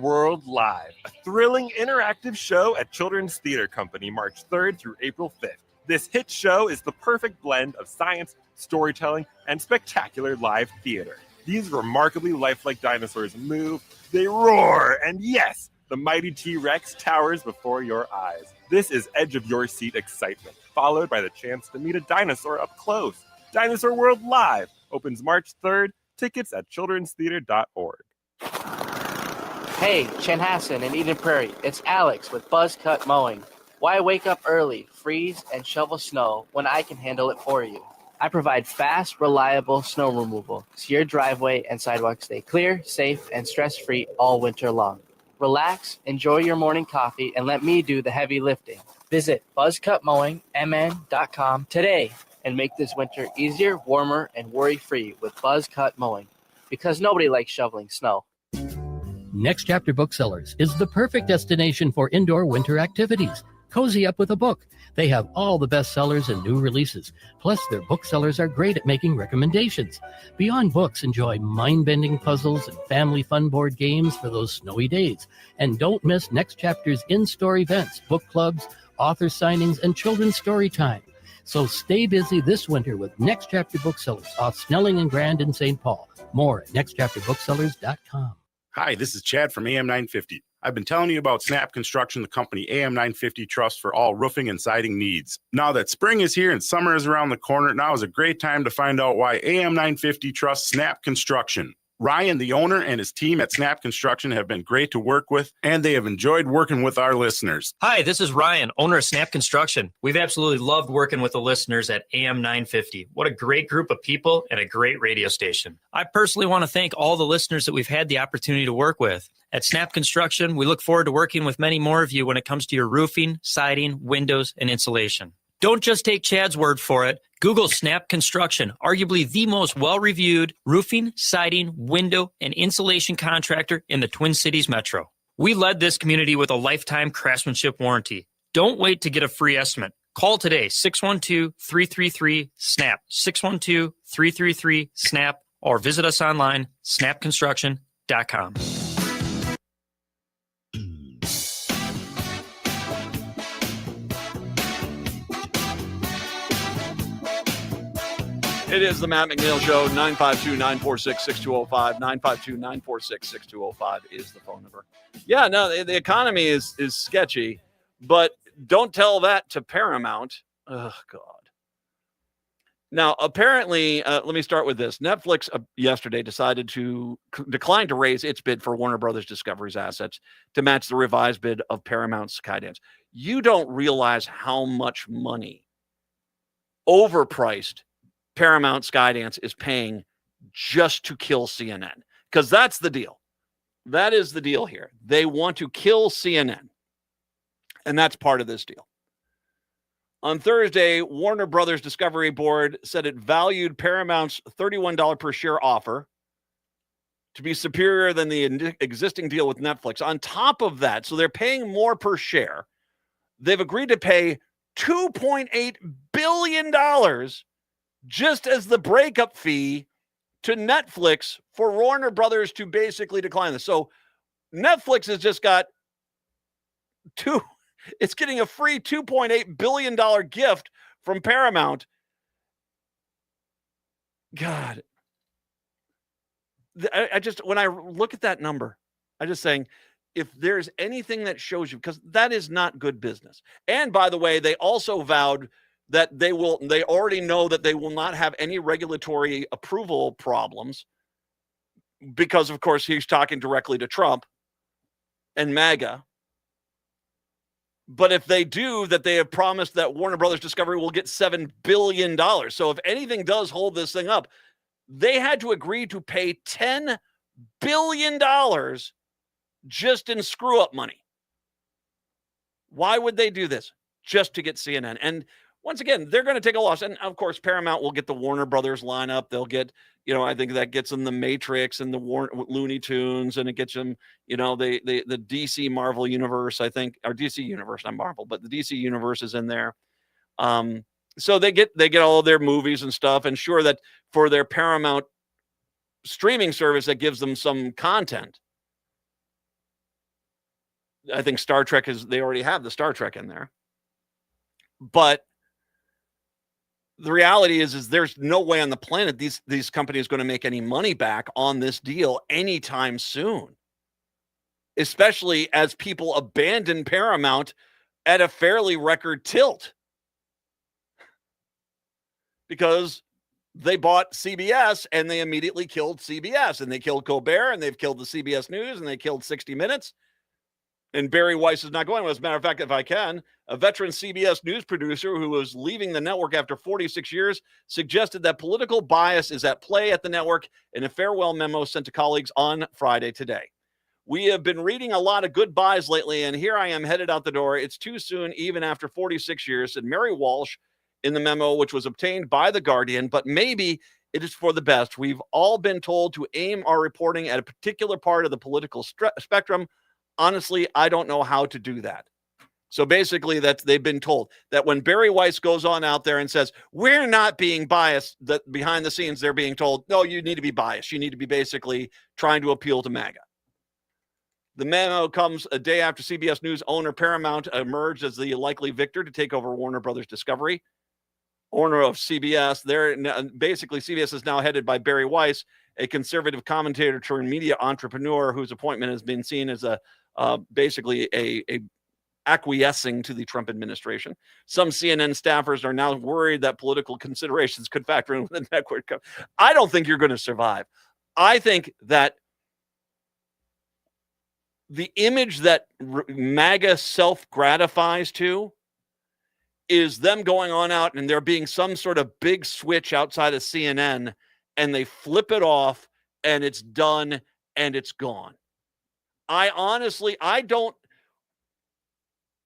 World Live, a thrilling interactive show at Children's Theater Company March 3rd through April 5th. This hit show is the perfect blend of science, storytelling, and spectacular live theater. These remarkably lifelike dinosaurs move, they roar, and yes, the mighty T-Rex towers before your eyes. This is edge-of-your-seat excitement, followed by the chance to meet a dinosaur up close. Dinosaur World Live opens March 3rd. Tickets at childrenstheater.org. Hey, Chanhassen in Eden Prairie, it's Alex with Buzz Cut Mowing. Why wake up early, freeze, and shovel snow when I can handle it for you? I provide fast, reliable snow removal so your driveway and sidewalk stay clear, safe, and stress-free all winter long. Relax, enjoy your morning coffee, and let me do the heavy lifting. Visit buzzcutmowingmn.com today and make this winter easier, warmer, and worry-free with Buzz Cut Mowing, because nobody likes shoveling snow. Next Chapter Booksellers is the perfect destination for indoor winter activities. Cozy up with a book. They have all the bestsellers and new releases. Plus, their booksellers are great at making recommendations. Beyond books, enjoy mind-bending puzzles and family fun board games for those snowy days. And don't miss Next Chapter's in-store events, book clubs, author signings, and children's story time. So stay busy this winter with Next Chapter Booksellers off Snelling and Grand in St. Paul. More at nextchapterbooksellers.com. Hi, this is Chad from AM 950. I've been telling you about Snap Construction, the company AM 950 trusts for all roofing and siding needs. Now that spring is here and summer is around the corner, now is a great time to find out why AM 950 trusts Snap Construction. Ryan, the owner, and his team at Snap Construction have been great to work with, and they have enjoyed working with our listeners. Hi, this is Ryan, owner of Snap Construction. We've absolutely loved working with the listeners at AM 950. What a great group of people and a great radio station. I personally want to thank all the listeners that we've had the opportunity to work with. At Snap Construction, we look forward to working with many more of you when it comes to your roofing, siding, windows, and insulation. Don't just take Chad's word for it. Google Snap Construction, arguably the most well-reviewed roofing, siding, window, and insulation contractor in the Twin Cities metro. We led this community with a lifetime craftsmanship warranty. Don't wait to get a free estimate. Call today, 612-333-SNAP, 612-333-SNAP, or visit us online, snapconstruction.com. It is the Matt McNeil Show, 952-946-6205. 952-946-6205 is the phone number. Yeah, no, the economy is sketchy, but don't tell that to Paramount. Oh, God. Now, apparently, let me start with this. Netflix yesterday decided to decline to raise its bid for Warner Brothers Discovery's assets to match the revised bid of Paramount's Skydance. You don't realize how much money overpriced Paramount Skydance is paying just to kill CNN, because that's the deal. That is the deal here. They want to kill CNN, and that's part of this deal. On Thursday, Warner Brothers Discovery Board said it valued Paramount's $31 per share offer to be superior than the existing deal with Netflix. On top of that, so they're paying more per share. They've agreed to pay $2.8 billion just as the breakup fee to Netflix for Warner Brothers to basically decline this. So Netflix has just got it's getting a free $2.8 billion gift from Paramount. God. I just, when I look at that number, I'm just saying, if there's anything that shows you, because that is not good business. And by the way, they also vowed that they already know that they will not have any regulatory approval problems because, of course, he's talking directly to Trump and MAGA. But if they do, that they have promised that Warner Brothers Discovery will get $7 billion. So if anything does hold this thing up, they had to agree to pay $10 billion just in screw-up money. Why would they do this? Just to get CNN. And once again, they're going to take a loss. And of course, Paramount will get the Warner Brothers lineup. They'll get, I think that gets them the Matrix and the Looney Tunes, and it gets them, the DC Marvel universe, I think, or DC universe, not Marvel, but the DC universe is in there. So they get all of their movies and stuff. And sure, that for their Paramount streaming service, that gives them some content. I think Star Trek they already have the Star Trek in there. But the reality is there's no way on the planet these companies are going to make any money back on this deal anytime soon, especially as people abandon Paramount at a fairly record tilt because they bought CBS and they immediately killed CBS, and they killed Colbert, and they've killed the CBS News, and they killed 60 Minutes. And Barry Weiss is not going. As a matter of fact, if I can, a veteran CBS News producer who was leaving the network after 46 years suggested that political bias is at play at the network in a farewell memo sent to colleagues on Friday today. We have been reading a lot of goodbyes lately, and here I am headed out the door. It's too soon, even after 46 years, said Mary Walsh in the memo, which was obtained by The Guardian, but maybe it is for the best. We've all been told to aim our reporting at a particular part of the political spectrum. Honestly, I don't know how to do that. So basically, they've been told that when Barry Weiss goes on out there and says, we're not being biased, that behind the scenes, they're being told, no, you need to be biased. You need to be basically trying to appeal to MAGA. The memo comes a day after CBS News owner Paramount emerged as the likely victor to take over Warner Brothers Discovery. Owner of CBS, basically CBS is now headed by Barry Weiss, a conservative commentator turned media entrepreneur whose appointment has been seen as basically a acquiescing to the Trump administration. Some CNN staffers are now worried that political considerations could factor in with the network. I don't think you're going to survive. I think that the image that MAGA self-gratifies to is them going on out and there being some sort of big switch outside of CNN, and they flip it off and it's done and it's gone.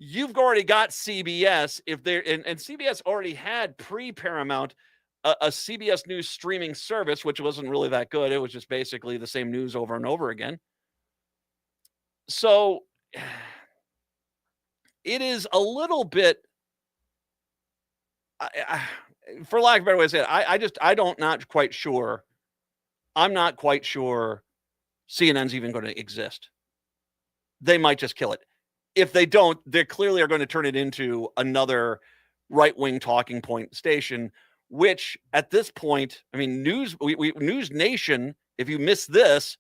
You've already got CBS and CBS already had pre-Paramount a CBS News streaming service, which wasn't really that good. It was just basically the same news over and over again. So it is a little bit, for lack of a better way to say it, I'm not quite sure CNN's even going to exist. They might just kill it. If they don't, they clearly are going to turn it into another right-wing talking point station, which at this point, I mean, News Nation, if you miss this,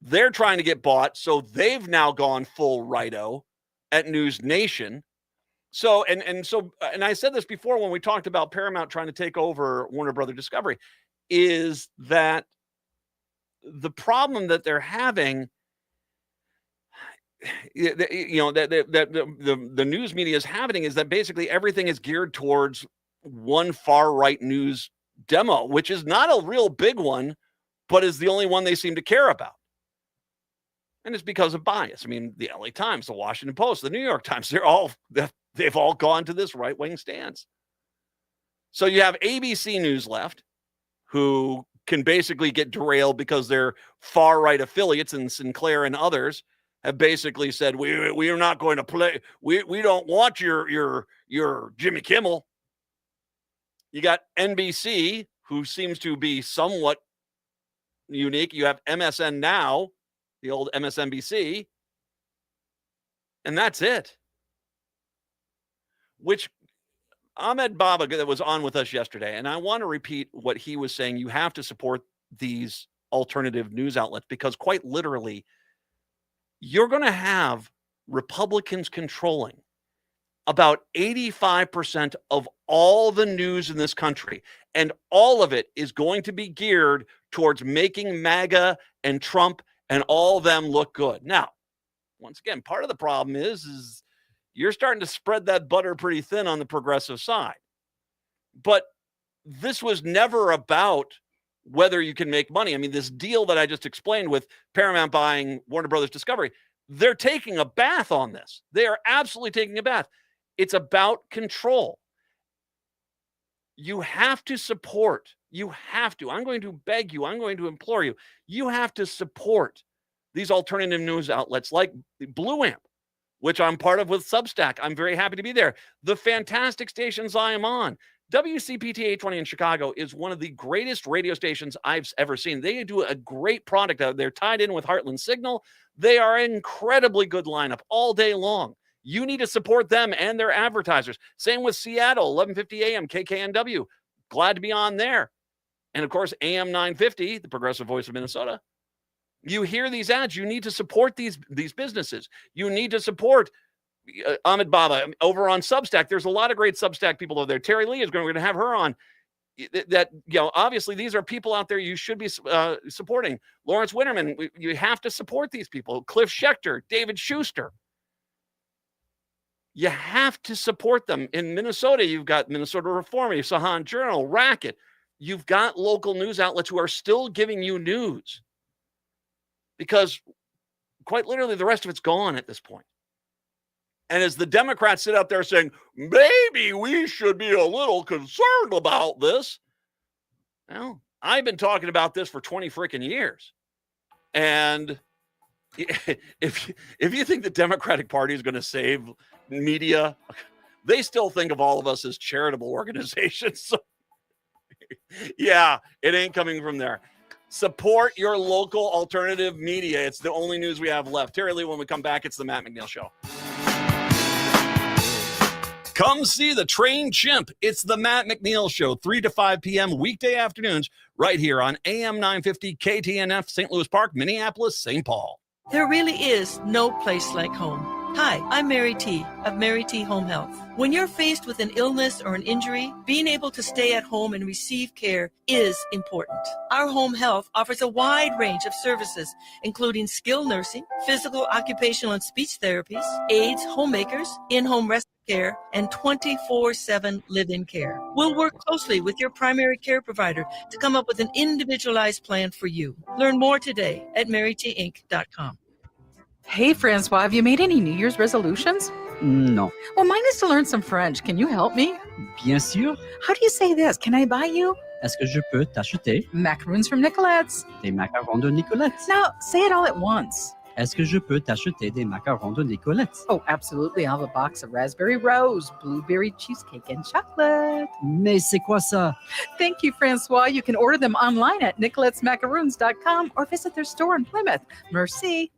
they're trying to get bought. So they've now gone full righto at News Nation. So, and I said this before when we talked about Paramount trying to take over Warner Brothers Discovery, is that the problem that they're having, that the news media is having, is that basically everything is geared towards one far right news demo, which is not a real big one, but is the only one they seem to care about. And it's because of bias. I mean, the LA Times, the Washington Post, the New York Times, they've all gone to this right-wing stance. So you have ABC News left, who can basically get derailed because their far-right affiliates and Sinclair and others have basically said, we are not going to play. We don't want your Jimmy Kimmel. You got NBC, who seems to be somewhat unique. You have MSN Now, the old MSNBC, and that's it. Which Ahmed Baba, that was on with us yesterday, and I want to repeat what he was saying. You have to support these alternative news outlets because quite literally, you're going to have Republicans controlling about 85% of all the news in this country. And all of it is going to be geared towards making MAGA and Trump and all of them look good. Now, once again, part of the problem is you're starting to spread that butter pretty thin on the progressive side. But this was never about whether you can make money. I mean, this deal that I just explained with Paramount buying Warner Brothers Discovery, they're taking a bath on this. They are absolutely taking a bath. It's about control. You have to support. You have to. I'm going to beg you. I'm going to implore you. You have to support these alternative news outlets like Blue Amp, which I'm part of with Substack. I'm very happy to be there. The fantastic stations I am on. WCPT 820 in Chicago is one of the greatest radio stations I've ever seen. They do a great product. They're tied in with Heartland Signal. They are an incredibly good lineup all day long. You need to support them and their advertisers. Same with Seattle, 1150 AM, KKNW. Glad to be on there. And, of course, AM 950, the progressive voice of Minnesota. You hear these ads. You need to support these businesses. You need to support Ahmed Baba over on Substack. There's a lot of great Substack people over there. Terry Lee is going to have her on. That, obviously these are people out there you should be supporting. Lawrence Winterman, you have to support these people. Cliff Schechter, David Schuster. You have to support them. In Minnesota, you've got Minnesota Reformer, Sahan Journal, Racket. You've got local news outlets who are still giving you news. Because quite literally, the rest of it's gone at this point. And as the Democrats sit out there saying, maybe we should be a little concerned about this. Well, I've been talking about this for 20 freaking years. And if you think the Democratic Party is going to save media, they still think of all of us as charitable organizations. So, yeah, it ain't coming from there. Support your local alternative media. It's the only news we have left. Terry Lee, when we come back, it's the Matt McNeil Show. Come see the trained chimp. It's the Matt McNeil Show, 3 to 5 p.m. weekday afternoons, right here on AM 950 KTNF, St. Louis Park, Minneapolis, St. Paul. There really is no place like home. Hi, I'm Mary T. of Mary T. Home Health. When you're faced with an illness or an injury, being able to stay at home and receive care is important. Our home health offers a wide range of services, including skilled nursing, physical, occupational, and speech therapies, aides, homemakers, in-home respite care, and 24/7 live-in care. We'll work closely with your primary care provider to come up with an individualized plan for you. Learn more today at marytinc.com. Hey, Francois, have you made any New Year's resolutions? Non. Well, mine is to learn some French. Can you help me? Bien sûr. How do you say this? Can I buy you? Est-ce que je peux t'acheter Macaroons from Nicolette's. des macarons de Nicolette? Now, say it all at once. Est-ce que je peux t'acheter des macarons de Nicolette? Oh, absolutely. I'll have a box of raspberry rose, blueberry cheesecake, and chocolate. Mais c'est quoi ça? Thank you, Francois. You can order them online at nicoletsmacaroons.com or visit their store in Plymouth. Merci.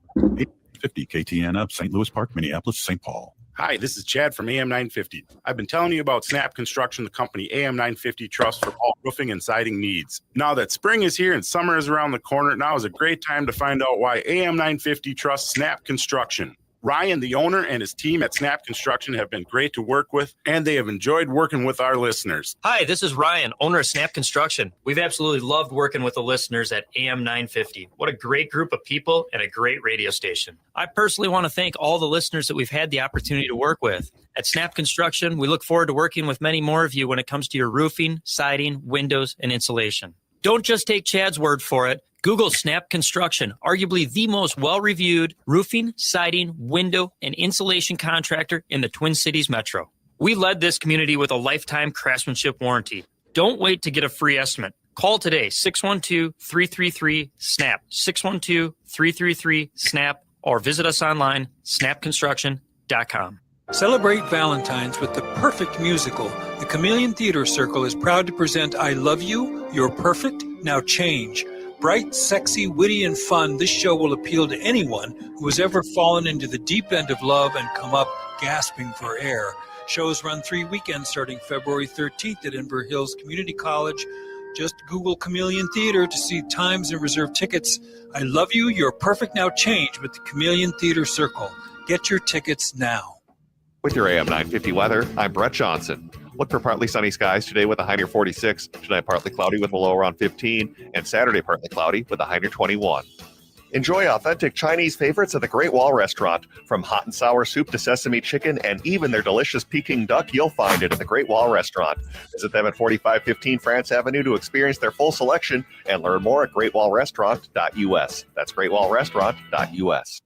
50 KTN up, St. Louis Park, Minneapolis, St. Paul. Hi, this is Chad from AM 950. I've been telling you about Snap Construction, the company AM 950 Trust for all roofing and siding needs. Now that spring is here and summer is around the corner, now is a great time to find out why AM 950 trusts Snap Construction. Ryan, the owner, and his team at Snap Construction have been great to work with, and they have enjoyed working with our listeners. Hi, this is Ryan, owner of Snap Construction. We've absolutely loved working with the listeners at AM 950. What a great group of people and a great radio station. I personally want to thank all the listeners that we've had the opportunity to work with. At Snap Construction, we look forward to working with many more of you when it comes to your roofing, siding, windows, and insulation. Don't just take Chad's word for it. Google Snap Construction, arguably the most well-reviewed roofing, siding, window, and insulation contractor in the Twin Cities metro. We led this community with a lifetime craftsmanship warranty. Don't wait to get a free estimate. Call today, 612-333-SNAP, 612-333-SNAP, or visit us online, snapconstruction.com. Celebrate Valentine's with the perfect musical. The Chameleon Theater Circle is proud to present I Love You, You're Perfect, Now Change. Bright, sexy, witty, and fun, this show will appeal to anyone who has ever fallen into the deep end of love and come up gasping for air. Shows run 3 weekends starting February 13th at Inver Hills Community College. Just Google Chameleon Theater to see times and reserve tickets. I Love You, You're Perfect, Now Change with the Chameleon Theater Circle. Get your tickets now. With your AM 950 weather, I'm Brett Johnson. Look for partly sunny skies today with a high near 46, tonight partly cloudy with a low around 15, and Saturday partly cloudy with a high near 21. Enjoy authentic Chinese favorites at the Great Wall Restaurant. From hot and sour soup to sesame chicken and even their delicious Peking duck, you'll find it at the Great Wall Restaurant. Visit them at 4515 France Avenue to experience their full selection and learn more at greatwallrestaurant.us. That's greatwallrestaurant.us.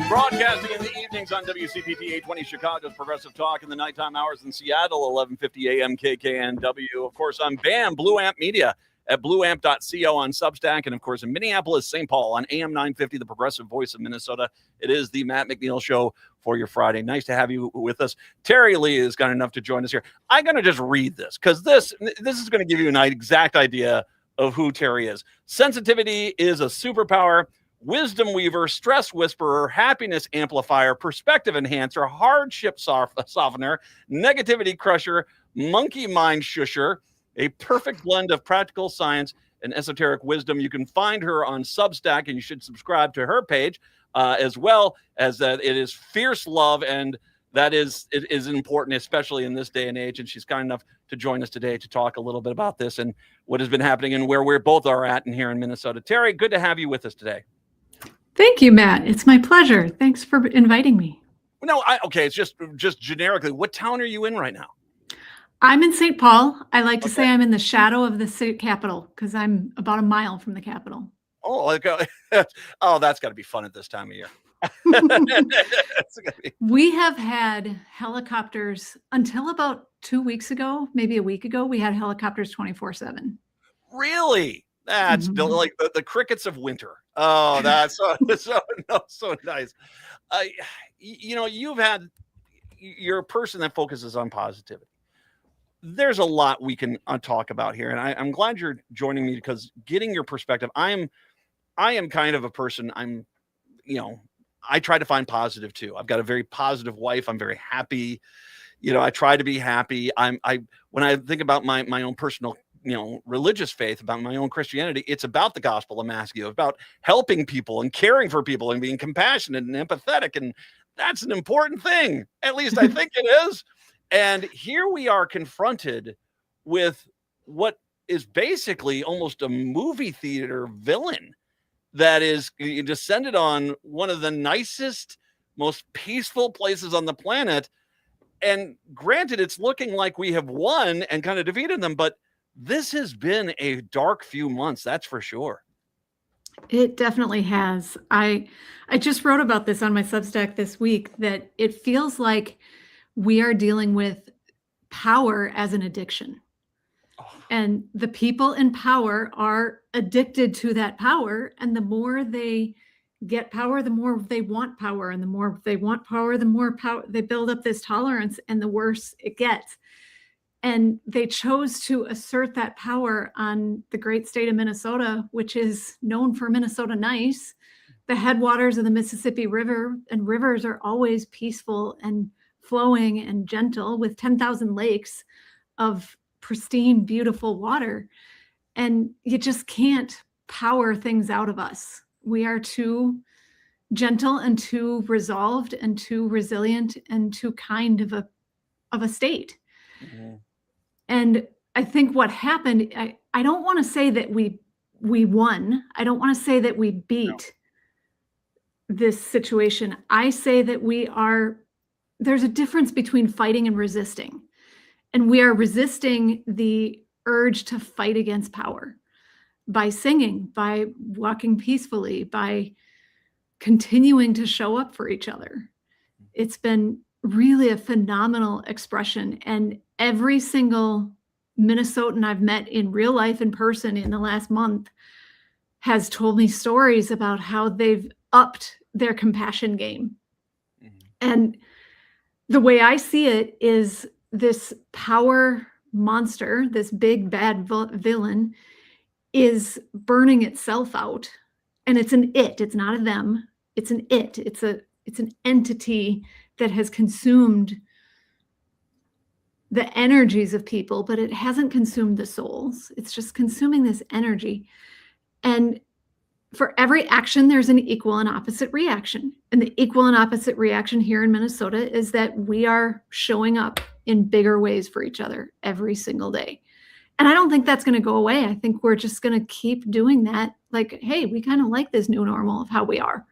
Broadcasting in the evenings on WCPT 820 Chicago's Progressive Talk, in the nighttime hours in Seattle, 1150 AM KKNW. Of course, on BAM, Blue Amp Media, at blueamp.co on Substack, and of course in Minneapolis, St. Paul on AM 950, the progressive voice of Minnesota. It is the Matt McNeil Show for your Friday. Nice to have you with us. Terry Lee is kind enough to join us here. I'm going to just read this because this is going to give you an exact idea of who Terry is. Sensitivity is a superpower. Wisdom weaver, stress whisperer, happiness amplifier, perspective enhancer, hardship softener, negativity crusher, monkey mind shusher, a perfect blend of practical science and esoteric wisdom. You can find her on Substack, and you should subscribe to her page, as well as that it is fierce love, and it is important, especially in this day and age. And she's kind enough to join us today to talk a little bit about this and what has been happening and where we both are at and here in Minnesota. Terry, good to have you with us today. Thank you, Matt. It's my pleasure. Thanks for inviting me. No, okay. It's just generically, what town are you in right now? I'm in St. Paul. I like to say I'm in the shadow of the city capital because I'm about a mile from the capital. Oh, that's got to be fun at this time of year. We have had helicopters until about 2 weeks ago, maybe a week ago. We had helicopters 24/7. Really? That's like the crickets of winter. Oh, that's so nice. You're a person that focuses on positivity. There's a lot we can talk about here, and I'm glad you're joining me because getting your perspective. I am kind of a person. I try to find positive too. I've got a very positive wife. I'm very happy. I try to be happy. When I think about my own personal religious faith, about my own Christianity, it's about the gospel of Matthew, about helping people and caring for people and being compassionate and empathetic. And that's an important thing. At least I think it is. And here we are confronted with what is basically almost a movie theater villain that is descended on one of the nicest, most peaceful places on the planet. And granted, it's looking like we have won and kind of defeated them, but this has been a dark few months, that's for sure. It definitely has. I just wrote about this on my Substack this week, that it feels like we are dealing with power as an addiction. And the people in power are addicted to that power. And the more they get power, the more they want power. And the more they want power, the more power they build up this tolerance, and the worse it gets. And they chose to assert that power on the great state of Minnesota, which is known for Minnesota nice. The headwaters of the Mississippi River, and rivers are always peaceful and flowing and gentle, with 10,000 lakes of pristine, beautiful water. And you just can't power things out of us. We are too gentle and too resolved and too resilient and too kind of a state. Mm-hmm. And I think what happened, I don't want to say that we won. I don't want to say that we beat this situation. I say that there's a difference between fighting and resisting. And we are resisting the urge to fight against power by singing, by walking peacefully, by continuing to show up for each other. It's been really a phenomenal expression. And every single Minnesotan I've met in real life, in person, in the last month has told me stories about how they've upped their compassion game. Mm-hmm. And the way I see it is, this power monster, this big bad villain, is burning itself out. And it's an it. It's not a them. It's an it. It's an entity that has consumed the energies of people, but it hasn't consumed the souls. It's just consuming this energy. And for every action, there's an equal and opposite reaction. And the equal and opposite reaction here in Minnesota is that we are showing up in bigger ways for each other every single day. And I don't think that's going to go away. I think we're just going to keep doing that. Like, hey, we kind of like this new normal of how we are.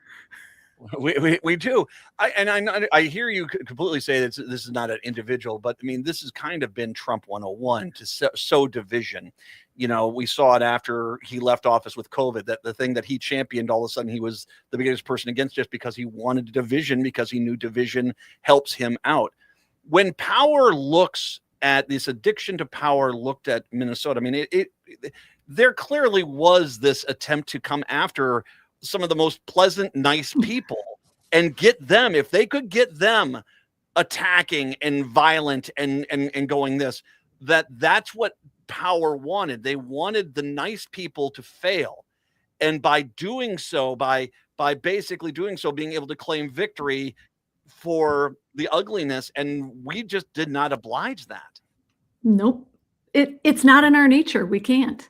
We do. I hear you completely say that this is not an individual, but I mean, this has kind of been Trump 101 to sow division. We saw it after he left office with COVID, that the thing that he championed, all of a sudden he was the biggest person against, just because he wanted division, because he knew division helps him out. When power looks at this addiction to power looked at Minnesota, I mean, there clearly was this attempt to come after some of the most pleasant, nice people and get them, if they could get them attacking and violent and going this, that's what power wanted. They wanted the nice people to fail. And by doing so, by basically doing so, being able to claim victory for the ugliness, and we just did not oblige that. Nope. It's not in our nature. We can't.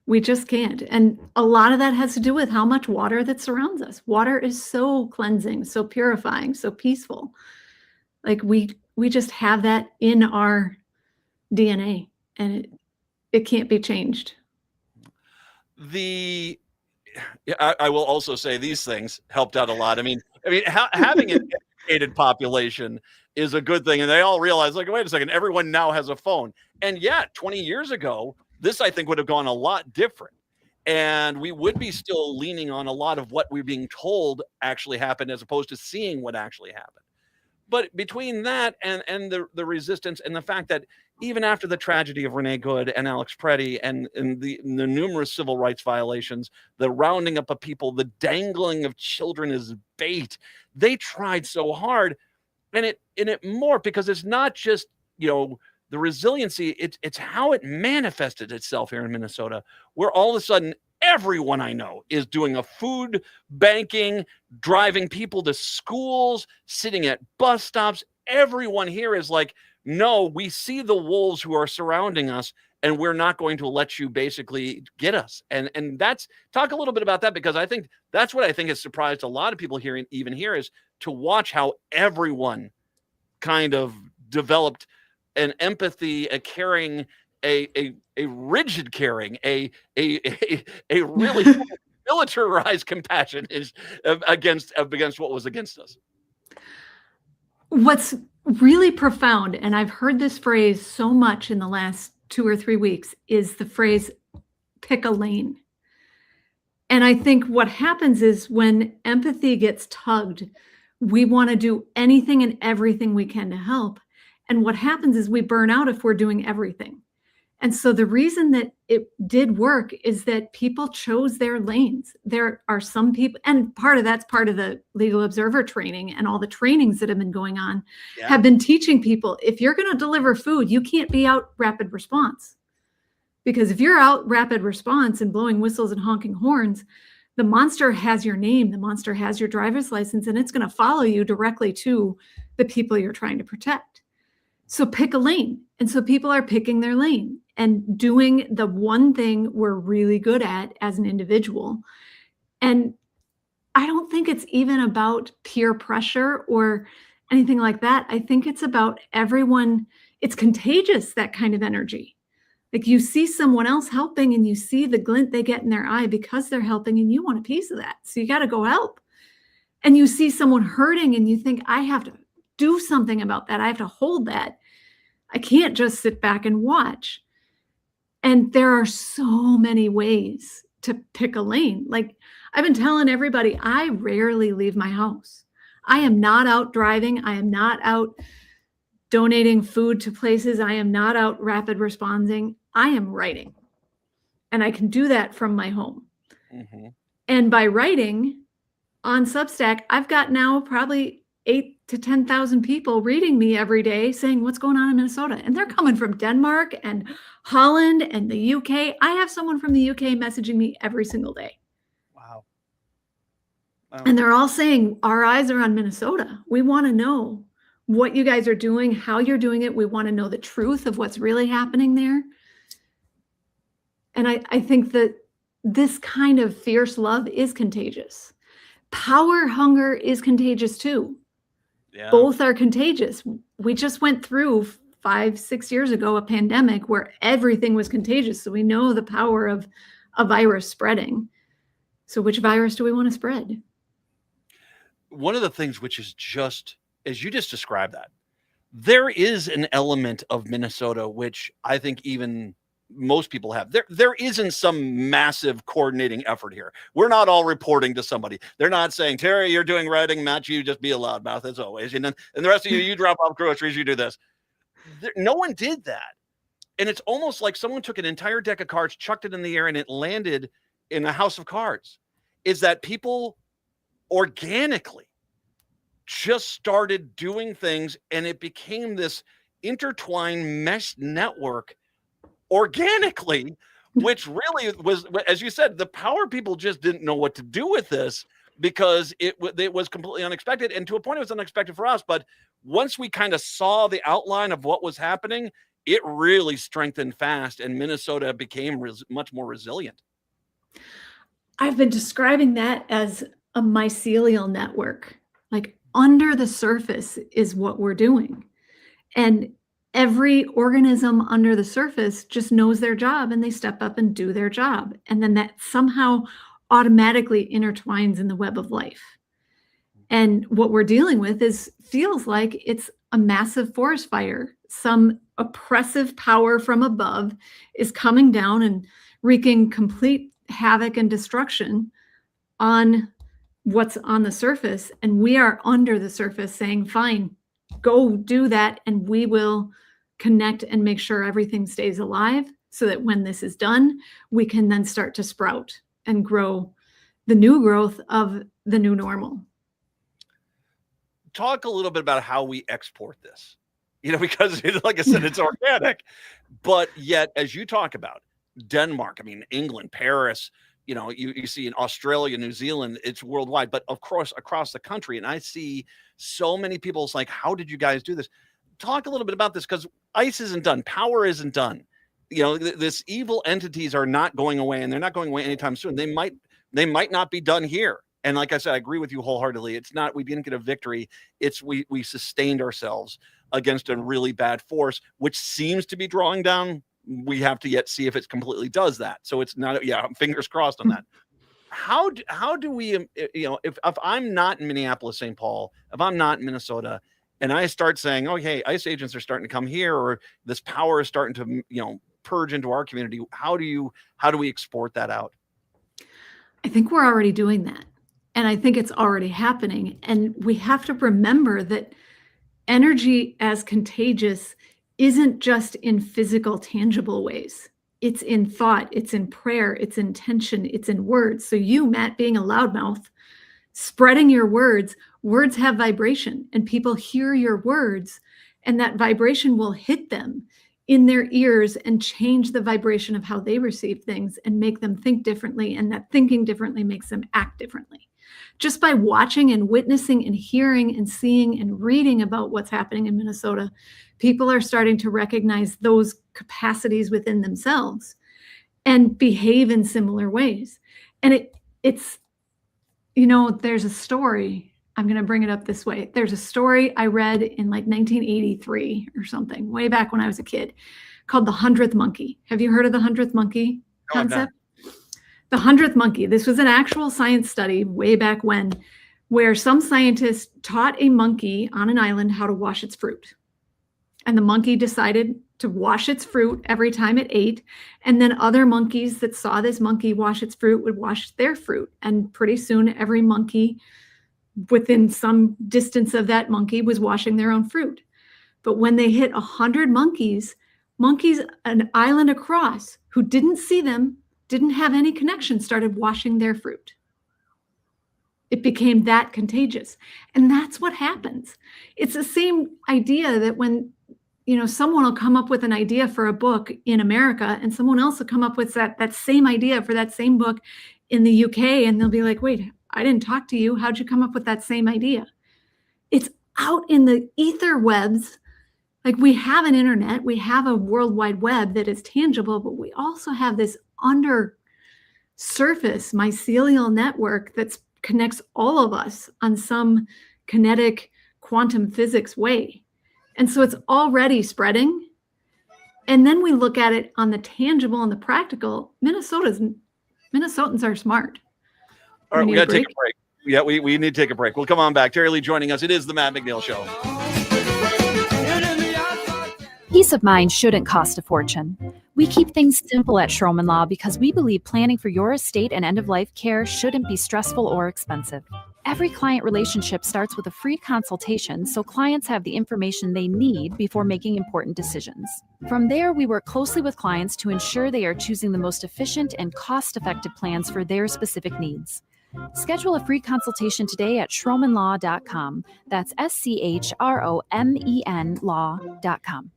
We just can't. And a lot of that has to do with how much water that surrounds us. Water is so cleansing, so purifying, so peaceful. Like we just have that in our DNA, and it can't be changed. I will also say these things helped out a lot. I mean, having an educated population is a good thing, and they all realize, like, wait a second, everyone now has a phone. And yeah, 20 years ago, this I think would have gone a lot different, and we would be still leaning on a lot of what we're being told actually happened, as opposed to seeing what actually happened. But between that and the resistance, and the fact that even after the tragedy of Renee Good and Alex Preddy and the numerous civil rights violations, the rounding up of people, the dangling of children as bait, they tried so hard, and it morphed, because it's not just, the resiliency, it's how it manifested itself here in Minnesota, where all of a sudden everyone I know is doing a food banking, driving people to schools, sitting at bus stops. Everyone here is like, no, we see the wolves who are surrounding us, and we're not going to let you basically get us. And that's, talk a little bit about that, because I think that's what I think has surprised a lot of people here, even here, is to watch how everyone kind of developed an empathy, a caring, a rigid caring, a really militarized compassion is against what was against us. What's really profound, and I've heard this phrase so much in the last 2 or 3 weeks, is the phrase pick a lane. And I think what happens is when empathy gets tugged, we want to do anything and everything we can to help. And what happens is we burn out if we're doing everything. And so the reason that it did work is that people chose their lanes. There are some people, and part of that's part of the legal observer training, and all the trainings that have been going on have been teaching people, if you're going to deliver food, you can't be out rapid response. Because if you're out rapid response and blowing whistles and honking horns, the monster has your name, the monster has your driver's license, and it's going to follow you directly to the people you're trying to protect. So pick a lane. And so people are picking their lane and doing the one thing we're really good at as an individual. And I don't think it's even about peer pressure or anything like that. I think it's about everyone. It's contagious, that kind of energy. Like you see someone else helping and you see the glint they get in their eye because they're helping, and you want a piece of that. So you got to go help. And you see someone hurting and you think, I have to do something about that. I have to hold that. I can't just sit back and watch. And there are so many ways to pick a lane. Like I've been telling everybody, I rarely leave my house. I am not out driving. I am not out donating food to places. I am not out rapid responding. I am writing. And I can do that from my home. Mm-hmm. And by writing on Substack, I've got now probably 8,000 to 10,000 people reading me every day saying what's going on in Minnesota. And they're coming from Denmark and Holland and the UK. I have someone from the UK messaging me every single day. Wow. And they're all saying, our eyes are on Minnesota. We want to know what you guys are doing, how you're doing it. We want to know the truth of what's really happening there. And I think that this kind of fierce love is contagious. Power hunger is contagious too. Yeah. Both are contagious. We just went through 5-6 years ago a pandemic where everything was contagious. So we know the power of a virus spreading. So which virus do we want to spread? One of the things which is just, as you just described that, there is an element of Minnesota which I think even most people have. There isn't some massive coordinating effort here. We're not all reporting to somebody. They're not saying, Terry, you're doing writing, Matt, you just be a loudmouth as always. And the rest of you drop off groceries, you do this. No one did that. And it's almost like someone took an entire deck of cards, chucked it in the air, and it landed in a house of cards. Is that people organically just started doing things, and it became this intertwined mesh network organically, which really was, as you said, the power people just didn't know what to do with this because it was completely unexpected. And to a point, it was unexpected for us. But once we kind of saw the outline of what was happening, it really strengthened fast, and Minnesota became much more resilient. I've been describing that as a mycelial network. Like under the surface is what we're doing. And every organism under the surface just knows their job, and they step up and do their job. And then that somehow automatically intertwines in the web of life. And what we're dealing with feels like it's a massive forest fire. Some oppressive power from above is coming down and wreaking complete havoc and destruction on what's on the surface. And we are under the surface saying, fine, go do that. And we will connect and make sure everything stays alive so that when this is done, we can then start to sprout and grow the new growth of the new normal. Talk a little bit about how we export this, because like I said, it's organic, but yet, as you talk about Denmark, England, Paris, you see in Australia, New Zealand, it's worldwide, but of course, across the country. And I see so many people, it's like, how did you guys do this? Talk a little bit about this, because ice isn't done. Power isn't done. This evil entities are not going away, and they're not going away anytime soon. They might not be done here. And like I said, I agree with you wholeheartedly. It's not, we didn't get a victory. It's we sustained ourselves against a really bad force, which seems to be drawing down. We have to yet see if it completely does that. So it's not, fingers crossed on that. How do we, if I'm not in Minneapolis, St. Paul, if I'm not in Minnesota, and I start saying, oh, hey, ICE agents are starting to come here, or this power is starting to, purge into our community, how do we export that out? I think we're already doing that. And I think it's already happening. And we have to remember that energy as contagious isn't just in physical, tangible ways. It's in thought, it's in prayer, it's in intention, it's in words. So you, Matt, being a loudmouth, spreading your words have vibration, and people hear your words, and that vibration will hit them in their ears and change the vibration of how they receive things and make them think differently. And that thinking differently makes them act differently. Just by watching and witnessing and hearing and seeing and reading about what's happening in Minnesota, people are starting to recognize those capacities within themselves and behave in similar ways. And it's, there's a story, I'm going to bring it up this way. There's a story I read in like 1983 or something, way back when I was a kid, called The 100th Monkey. Have you heard of the 100th Monkey concept? The 100th Monkey. This was an actual science study way back when, where some scientists taught a monkey on an island how to wash its fruit. And the monkey decided to wash its fruit every time it ate. And then other monkeys that saw this monkey wash its fruit would wash their fruit. And pretty soon every monkey within some distance of that monkey was washing their own fruit. But when they hit 100 monkeys an island across who didn't see them, didn't have any connection, started washing their fruit. It became that contagious. And that's what happens. It's the same idea that when, someone will come up with an idea for a book in America, and someone else will come up with that same idea for that same book in the UK, and they'll be like, wait, I didn't talk to you. How'd you come up with that same idea? It's out in the ether webs. Like, we have an internet, we have a World Wide Web that is tangible, but we also have this under surface mycelial network that connects all of us on some kinetic quantum physics way. And so it's already spreading. And then we look at it on the tangible and the practical. Minnesotans are smart. All right, we got to take a break. Yeah, we need to take a break. We'll come on back. Terry Lee joining us. It is the Matt McNeil Show. Peace of mind shouldn't cost a fortune. We keep things simple at Schroman Law because we believe planning for your estate and end-of-life care shouldn't be stressful or expensive. Every client relationship starts with a free consultation so clients have the information they need before making important decisions. From there, we work closely with clients to ensure they are choosing the most efficient and cost-effective plans for their specific needs. Schedule a free consultation today at schromenlaw.com. That's SCHROMEN law.com.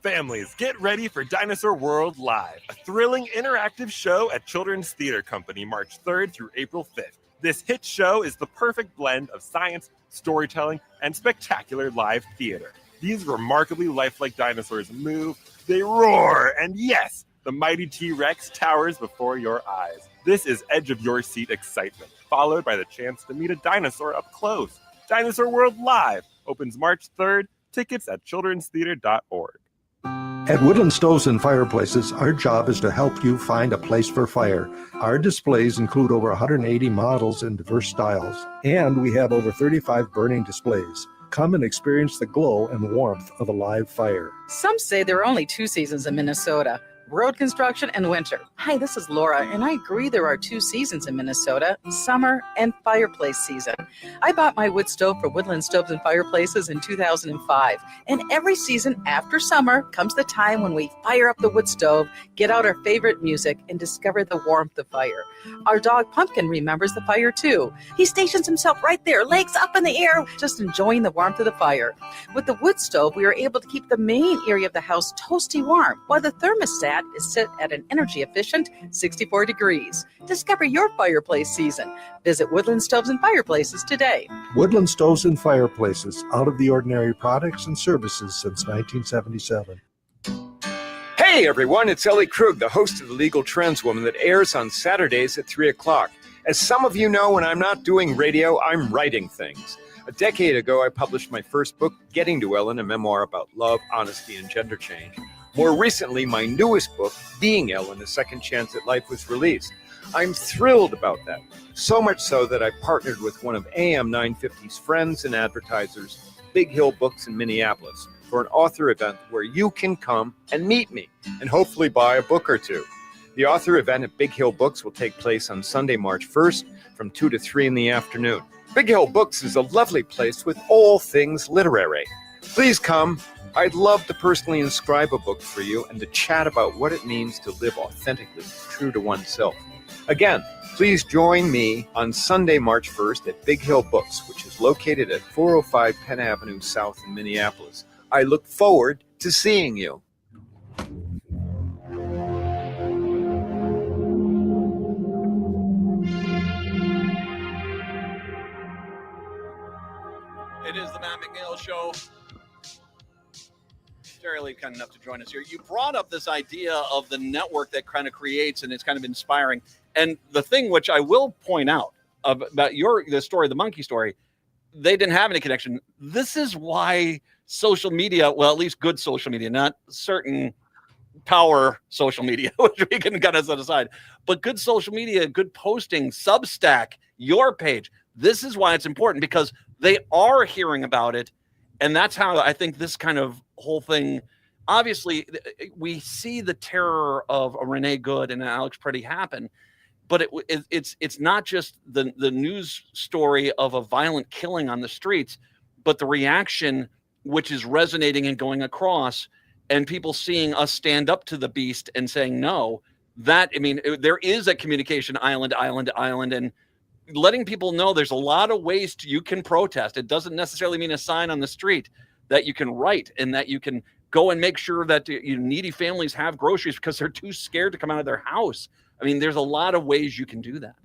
Families, get ready for Dinosaur World Live, a thrilling interactive show at Children's Theater Company March 3rd through April 5th. This hit show is the perfect blend of science, storytelling, and spectacular live theater. These remarkably lifelike dinosaurs move, they roar, and yes, the mighty T-Rex towers before your eyes. This is edge-of-your-seat excitement, followed by the chance to meet a dinosaur up close. Dinosaur World Live opens March 3rd. Tickets at childrenstheater.org. At Woodland Stoves and Fireplaces, our job is to help you find a place for fire. Our displays include over 180 models in diverse styles, and we have over 35 burning displays. Come and experience the glow and warmth of a live fire. Some say there are only two seasons in Minnesota, road construction and winter. Hi, this is Laura, and I agree there are two seasons in Minnesota, summer and fireplace season. I bought my wood stove for Woodland Stoves and Fireplaces in 2005, and every season after summer comes the time when we fire up the wood stove, get out our favorite music, and discover the warmth of fire. Our dog Pumpkin remembers the fire too. He stations himself right there, legs up in the air, just enjoying the warmth of the fire. With the wood stove, we are able to keep the main area of the house toasty warm, while the thermostat is set at an energy-efficient 64 degrees. Discover your fireplace season. Visit Woodland Stoves and Fireplaces today. Woodland Stoves and Fireplaces, out of the ordinary products and services since 1977. Hey everyone, it's Ellie Krug, the host of The Legal Trends Woman that airs on Saturdays at 3 o'clock. As some of you know, when I'm not doing radio, I'm writing things. A decade ago, I published my first book, Getting to Ellen, a memoir about love, honesty, and gender change. More recently, my newest book, Being Ellen, A Second Chance at Life, was released. I'm thrilled about that, so much so that I partnered with one of AM 950's friends and advertisers, Big Hill Books in Minneapolis, for an author event where you can come and meet me and hopefully buy a book or two. The author event at Big Hill Books will take place on Sunday, March 1st from 2 to 3 in the afternoon. Big Hill Books is a lovely place with all things literary. Please come. I'd love to personally inscribe a book for you and to chat about what it means to live authentically, true to oneself. Again, please join me on Sunday, March 1st at Big Hill Books, which is located at 405 Penn Avenue South in Minneapolis. I look forward to seeing you. It is the Matt McNeil Show. Jerry Lee, kind enough to join us here. You brought up this idea of the network that kind of creates, and it's kind of inspiring. And the thing which I will point out about the story, the monkey story, they didn't have any connection. This is why social media, well, at least good social media, not certain power social media, which we can kind of set aside, but good social media, good posting, Substack, your page. This is why it's important, because they are hearing about it. And that's how I think this kind of whole thing, obviously, we see the terror of a Renee Good and Alex Preddy happen, but it's not just the news story of a violent killing on the streets, but the reaction which is resonating and going across, and people seeing us stand up to the beast and saying no. That, I mean, there is a communication island, and letting people know there's a lot of ways you can protest. It doesn't necessarily mean a sign on the street, that you can write and that you can go and make sure that needy families have groceries because they're too scared to come out of their house. I mean, there's a lot of ways you can do that.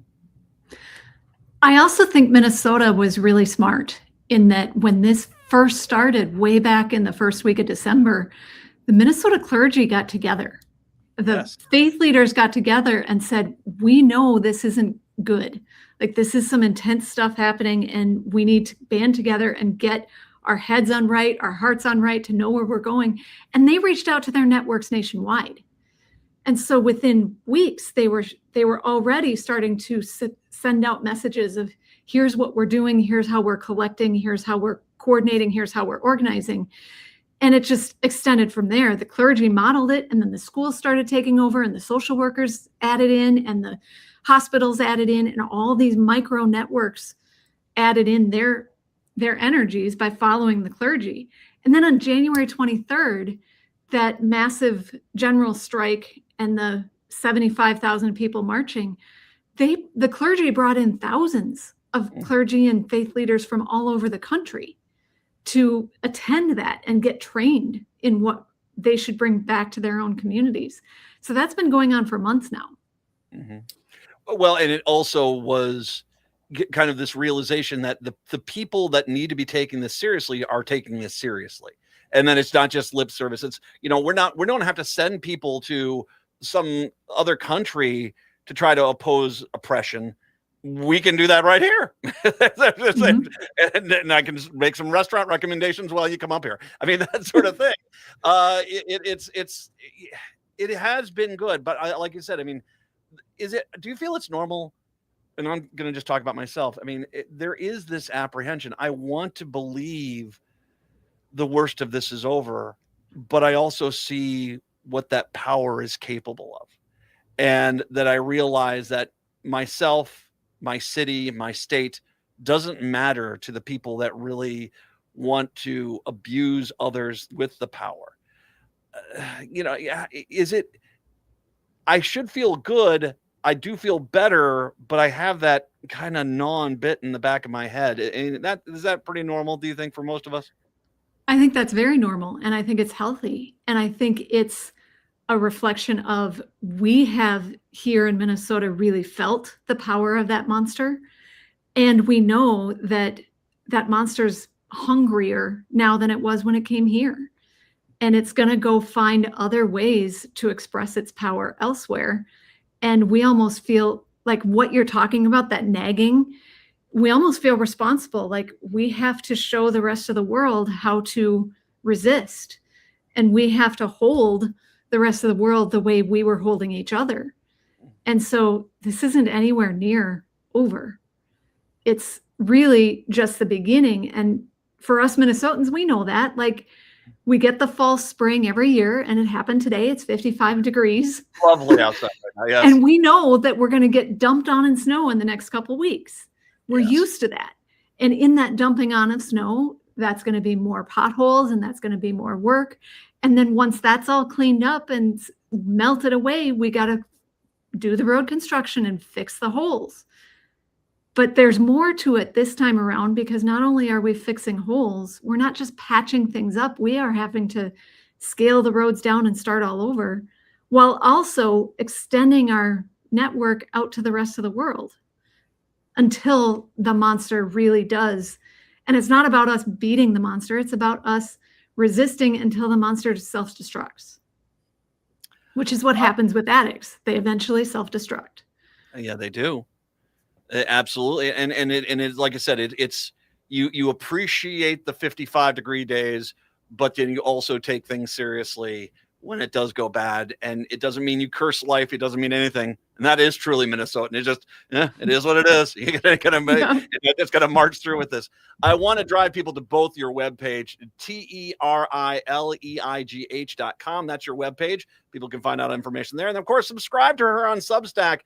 I also think Minnesota was really smart in that when this first started way back in the first week of December, the Minnesota clergy got together. The faith leaders got together and said, we know this isn't good. Like, this is some intense stuff happening, and we need to band together and get our heads on right, our hearts on right, to know where we're going. And they reached out to their networks nationwide. And so within weeks, they were already starting to send out messages of, here's what we're doing, here's how we're collecting, here's how we're coordinating, here's how we're organizing. And it just extended from there. The clergy modeled it, and then the schools started taking over, and the social workers added in, and the hospitals added in, and all these micro networks added in their energies by following the clergy. And then on January 23rd, that massive general strike and the 75,000 people marching, the clergy brought in thousands of clergy and faith leaders from all over the country to attend that and get trained in what they should bring back to their own communities. So that's been going on for months now. Mm-hmm. Well, and it also was kind of this realization that the people that need to be taking this seriously are taking this seriously. And then it's not just lip service. It's, we don't have to send people to some other country to try to oppose oppression. We can do that right here. And I can make some restaurant recommendations while you come up here. I mean, that sort of thing. It has been good, but like you said, I mean, do you feel it's normal? And I'm going to just talk about myself. I mean, there is this apprehension. I want to believe the worst of this is over, but I also see what that power is capable of. And that I realize that myself, my city, my state doesn't matter to the people that really want to abuse others with the power. I should feel good. I do feel better, but I have that kind of gnawing bit in the back of my head. And is that pretty normal, do you think, for most of us? I think that's very normal, and I think it's healthy. And I think it's a reflection of, we have here in Minnesota really felt the power of that monster. And we know that that monster's hungrier now than it was when it came here. And it's going to go find other ways to express its power elsewhere. And we almost feel like what you're talking about, that nagging, we almost feel responsible. Like we have to show the rest of the world how to resist. And we have to hold the rest of the world the way we were holding each other. And so this isn't anywhere near over. It's really just the beginning. And for us Minnesotans, we know that. Like, we get the fall spring every year, and it happened today. It's 55 degrees. Lovely outside right now, yes. And we know that we're going to get dumped on in snow in the next couple weeks. We're used to that. And in that dumping on of snow, that's going to be more potholes, and that's going to be more work. And then once that's all cleaned up and melted away, we got to do the road construction and fix the holes. But there's more to it this time around, because not only are we fixing holes, we're not just patching things up. We are having to scale the roads down and start all over, while also extending our network out to the rest of the world until the monster really does. And it's not about us beating the monster. It's about us resisting until the monster self-destructs, which is what happens with addicts. They eventually self-destruct. Yeah, they do. Absolutely. And it, like I said, it's you appreciate the 55-degree days, but then you also take things seriously when it does go bad. And it doesn't mean you curse life. It doesn't mean anything. And that is truly Minnesotan. It just, it is what it is. You're just gotta march through with this. I want to drive people to both your webpage, TERILEIGH.com. That's your webpage. People can find out information there. And of course, subscribe to her on Substack.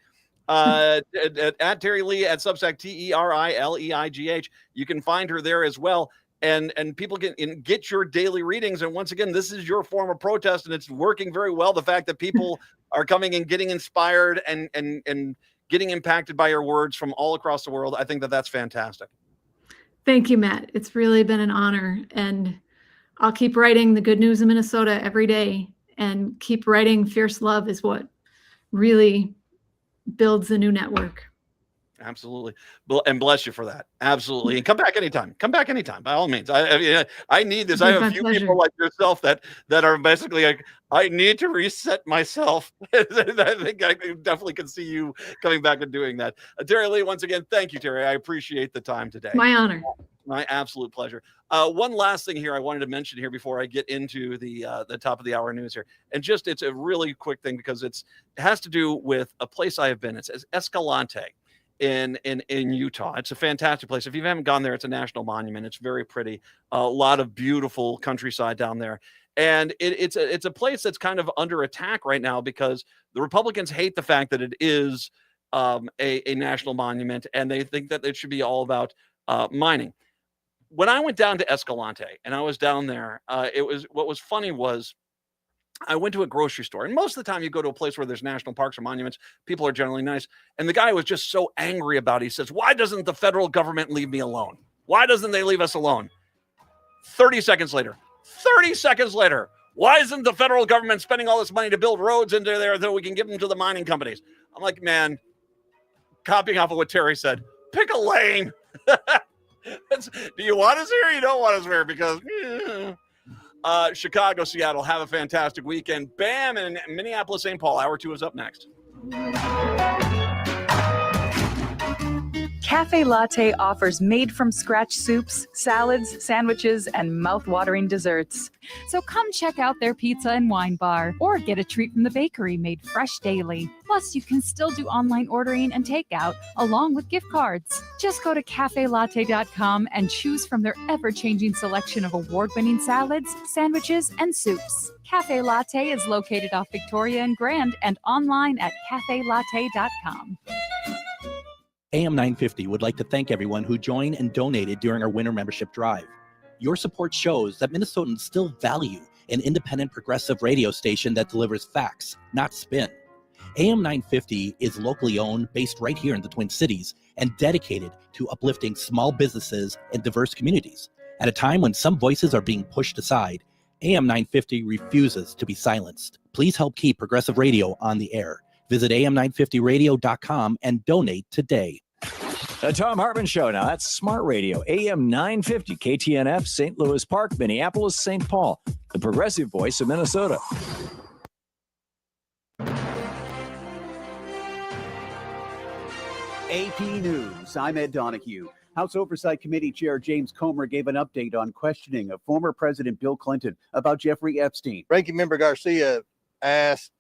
At Terry Lee at Substack, TERILEIGH. You can find her there as well. And people can get your daily readings. And once again, this is your form of protest, and it's working very well. The fact that people are coming and getting inspired and getting impacted by your words from all across the world, I think that's fantastic. Thank you, Matt. It's really been an honor. And I'll keep writing the good news in Minnesota every day, and keep writing Fierce Love is what really builds a new network. Absolutely. And bless you for that. Absolutely. And come back anytime. By all means. I need this. I have a few people like yourself that are basically like, I need to reset myself. I think I definitely can see you coming back and doing that. Terry Lee, once again, thank you, Terry. I appreciate the time today. My honor. My absolute pleasure. One last thing here I wanted to mention here before I get into the top of the hour news here. And just, it's a really quick thing because it has to do with a place I have been. It's Escalante in Utah. It's a fantastic place. If you haven't gone there, it's a national monument. It's very pretty. A lot of beautiful countryside down there. And it's a place that's kind of under attack right now because the Republicans hate the fact that it is a national monument, and they think that it should be all about mining. When I went down to Escalante and I was down there, what was funny was I went to a grocery store, and most of the time you go to a place where there's national parks or monuments, people are generally nice. And the guy was just so angry about it. He says, why doesn't the federal government leave me alone? Why doesn't they leave us alone? 30 seconds later, why isn't the federal government spending all this money to build roads into there that we can give them to the mining companies? I'm like, man, copying off of what Terry said, pick a lane. Do you want us here or you don't want us here? Because Chicago, Seattle, have a fantastic weekend. Bam, and Minneapolis, St. Paul. Hour 2 is up next. Cafe Latte offers made-from-scratch soups, salads, sandwiches, and mouth-watering desserts. So come check out their pizza and wine bar, or get a treat from the bakery made fresh daily. Plus, you can still do online ordering and takeout, along with gift cards. Just go to cafelatte.com and choose from their ever-changing selection of award-winning salads, sandwiches, and soups. Cafe Latte is located off Victoria and Grand and online at cafelatte.com. AM 950 would like to thank everyone who joined and donated during our winter membership drive. Your support shows that Minnesotans still value an independent progressive radio station that delivers facts, not spin. AM 950 is locally owned, based right here in the Twin Cities, and dedicated to uplifting small businesses and diverse communities. At a time when some voices are being pushed aside, AM 950 refuses to be silenced. Please help keep progressive radio on the air. Visit am950radio.com and donate today. The Tom Hartman Show. Now that's Smart Radio. AM 950, KTNF, St. Louis Park, Minneapolis, St. Paul. The progressive voice of Minnesota. AP News. I'm Ed Donahue. House Oversight Committee Chair James Comer gave an update on questioning of former President Bill Clinton about Jeffrey Epstein. Ranking Member Garcia asked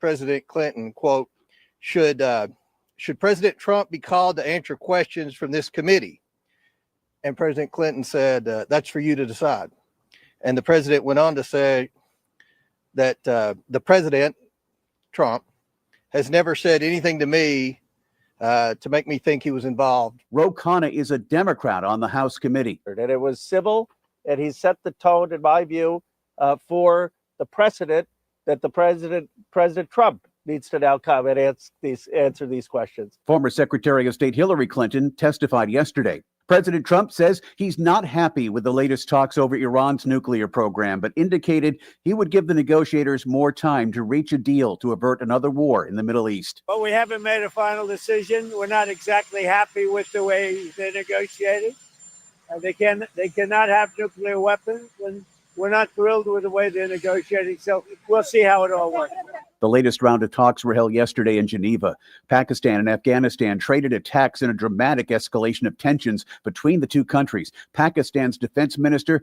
President Clinton, quote, should President Trump be called to answer questions from this committee? And President Clinton said, that's for you to decide. And the president went on to say that the president, Trump, has never said anything to me to make me think he was involved. Ro Khanna is a Democrat on the House committee. That it was civil, and he set the tone, in my view, for the precedent that the President Trump needs to now come and answer these questions. Former Secretary of State Hillary Clinton testified yesterday. President Trump says he's not happy with the latest talks over Iran's nuclear program, but indicated he would give the negotiators more time to reach a deal to avert another war in the Middle East. But we haven't made a final decision. We're not exactly happy with the way they're negotiating. They cannot have nuclear weapons. We're not thrilled with the way they're negotiating, so we'll see how it all works. The latest round of talks were held yesterday in Geneva. Pakistan and Afghanistan traded attacks in a dramatic escalation of tensions between the two countries. Pakistan's defense minister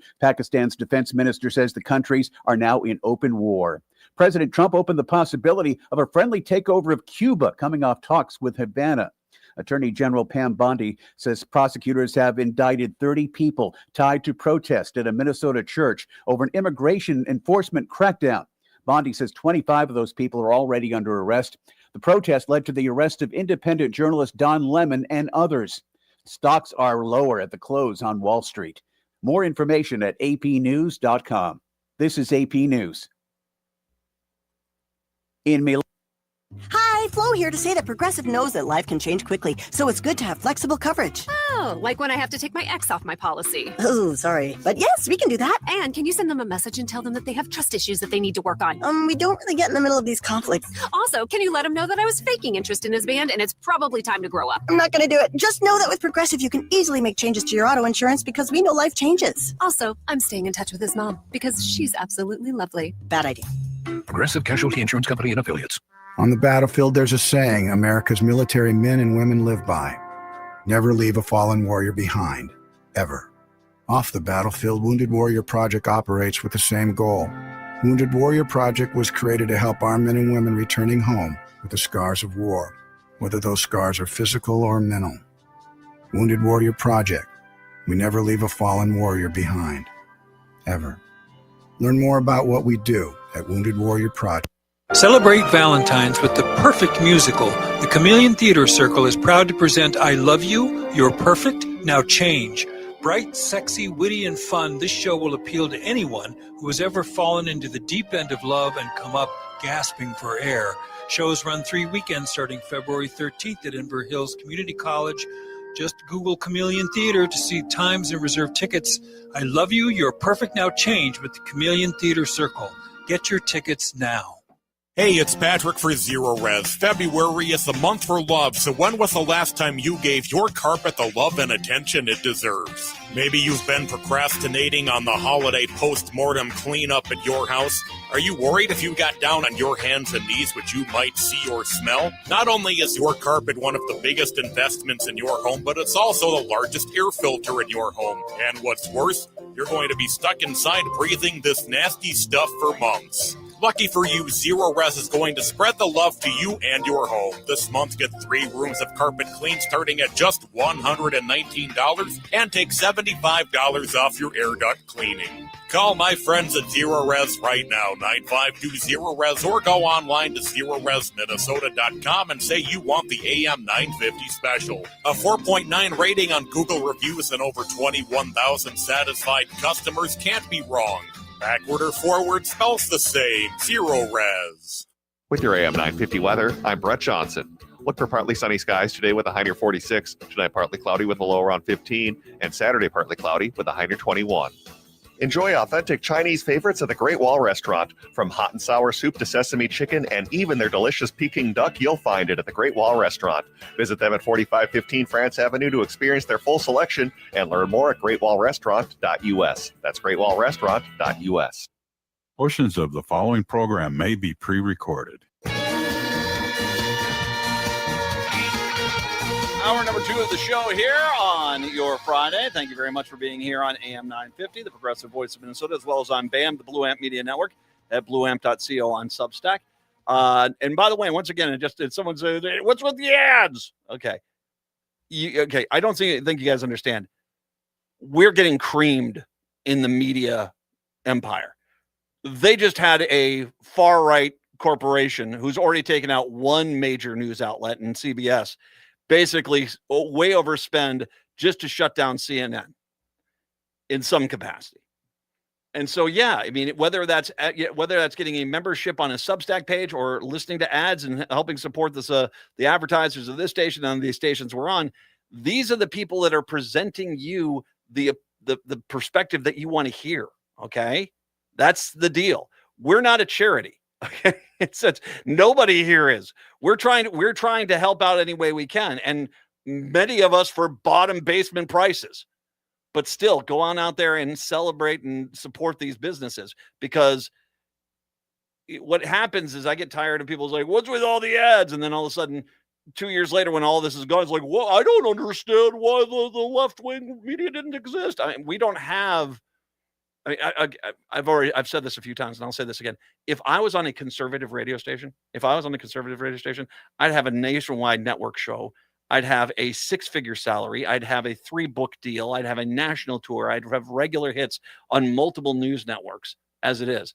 says the countries are now in open war. President Trump opened the possibility of a friendly takeover of Cuba coming off talks with Havana. Attorney General Pam Bondi says prosecutors have indicted 30 people tied to protest at a Minnesota church over an immigration enforcement crackdown. Bondi says 25 of those people are already under arrest. The protest led to the arrest of independent journalist Don Lemon and others. Stocks are lower at the close on Wall Street. More information at apnews.com. This is AP News. In Milan. Hi, Flo here to say that Progressive knows that life can change quickly, so it's good to have flexible coverage. Oh, like when I have to take my ex off my policy. Oh, sorry. But yes, we can do that. And can you send them a message and tell them that they have trust issues that they need to work on? We don't really get in the middle of these conflicts. Also, can you let them know that I was faking interest in his band and it's probably time to grow up? I'm not going to do it. Just know that with Progressive, you can easily make changes to your auto insurance because we know life changes. Also, I'm staying in touch with his mom because she's absolutely lovely. Bad idea. Progressive Casualty Insurance Company and Affiliates. On the battlefield, there's a saying America's military men and women live by. Never leave a fallen warrior behind, ever. Off the battlefield, Wounded Warrior Project operates with the same goal. Wounded Warrior Project was created to help our men and women returning home with the scars of war, whether those scars are physical or mental. Wounded Warrior Project. We never leave a fallen warrior behind, ever. Learn more about what we do at Wounded Warrior Project. Celebrate Valentine's with the perfect musical. The Chameleon Theater Circle is proud to present I Love You, You're Perfect, now change. Bright, sexy, witty, and fun, this show will appeal to anyone who has ever fallen into the deep end of love and come up gasping for air. Shows run 3 weekends starting February 13th at Inver Hills Community College. Just Google Chameleon Theater to see times and reserve tickets. I love you. You're perfect now. Change with the Chameleon Theater Circle. Get your tickets now. Hey, it's Patrick for Zero Res. February is the month for love, so when was the last time you gave your carpet the love and attention it deserves? Maybe you've been procrastinating on the holiday post-mortem cleanup at your house. Are you worried if you got down on your hands and knees what you might see or smell? Not only is your carpet one of the biggest investments in your home, but it's also the largest air filter in your home. And what's worse, you're going to be stuck inside breathing this nasty stuff for months. Lucky for you, Zero Res is going to spread the love to you and your home. This month, get 3 rooms of carpet clean starting at just $119 and take $75 off your air duct cleaning. Call my friends at Zero Res right now, 9520-RES, or go online to ZeroResMinnesota.com and say you want the AM 950 special. A 4.9 rating on Google reviews and over 21,000 satisfied customers can't be wrong. Backward or forward spells the same. Zero Res. With your AM 950 weather, I'm Brett Johnson. Look for partly sunny skies today with a high near 46, tonight partly cloudy with a low around 15, and Saturday partly cloudy with a high near 21. Enjoy authentic Chinese favorites at the Great Wall Restaurant. From hot and sour soup to sesame chicken and even their delicious Peking duck, you'll find it at the Great Wall Restaurant. Visit them at 4515 France Avenue to experience their full selection and learn more at greatwallrestaurant.us. That's greatwallrestaurant.us. Portions of the following program may be pre-recorded. Hour number 2 of the show here on your Friday. Thank you very much for being here on AM 950, the progressive voice of Minnesota, as well as on BAM, the Blue Amp Media Network, at blueamp.co on Substack. And by the way, once again, someone said, what's with the ads? Okay. I don't think you guys understand. We're getting creamed in the media empire. They just had a far-right corporation who's already taken out one major news outlet in CBS, basically way overspend just to shut down CNN in some capacity. And so, yeah, I mean, whether that's getting a membership on a Substack page or listening to ads and helping support this, the advertisers of this station and the stations we're on, these are the people that are presenting you the perspective that you want to hear. Okay, that's the deal. We're not a charity. Okay, it's nobody here is. We're trying to help out any way we can, and many of us for bottom basement prices. But still, go on out there and celebrate and support these businesses, because what happens is I get tired of people's like, what's with all the ads? And then all of a sudden, 2 years later, when all this is gone, it's like, well, I don't understand why the left-wing media didn't exist. I mean, we don't have. I mean, I've said this a few times, and I'll say this again. If I was on a conservative radio station, I'd have a nationwide network show. I'd have a 6-figure salary. I'd have a 3-book deal. I'd have a national tour. I'd have regular hits on multiple news networks as it is.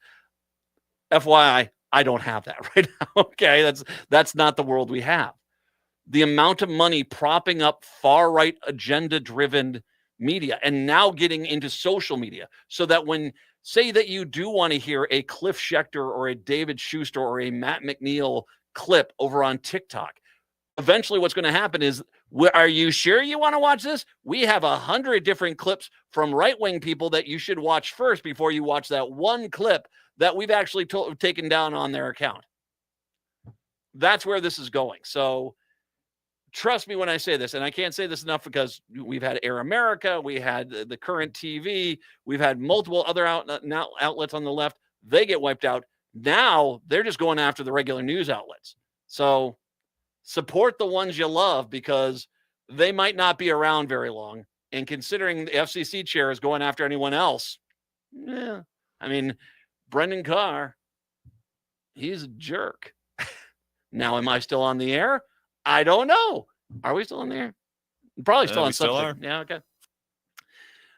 FYI, I don't have that right now. Okay, that's not the world we have. The amount of money propping up far-right agenda-driven media and now getting into social media, so that when, say that you do want to hear a Cliff Schechter or a David Schuster or a Matt McNeil clip over on TikTok, eventually what's going to happen is, are you sure you want to watch this? We have 100 different clips from right-wing people that you should watch first before you watch that one clip that we've actually taken down on their account. That's where this is going. So trust me when I say this, and I can't say this enough, because we've had Air America, we had the current TV, we've had multiple other outlets on the left. They get wiped out. Now they're just going after the regular news outlets. So support the ones you love, because they might not be around very long. And considering the FCC chair is going after anyone else, yeah, I mean, Brendan Carr, he's a jerk. Now, am I still on the air? I don't know. Are we still on the air? Probably still on Substack. Yeah, okay.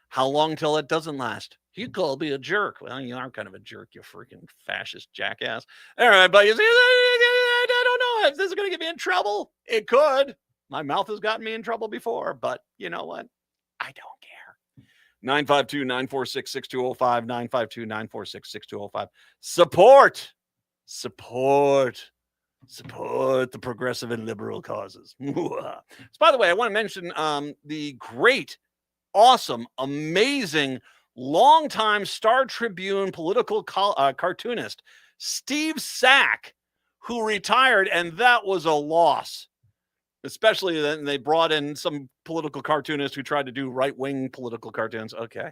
How long till it doesn't last? You call me a jerk. Well, you are kind of a jerk, you freaking fascist jackass. All right, but you see, I don't know if this is going to get me in trouble. It could. My mouth has gotten me in trouble before, but you know what? I don't care. 952-946-6205, 952-946-6205. Support the progressive and liberal causes. So, by the way, I want to mention the great, awesome, amazing, longtime Star Tribune political cartoonist, Steve Sack, who retired, and that was a loss. Especially then they brought in some political cartoonist who tried to do right-wing political cartoons. Okay.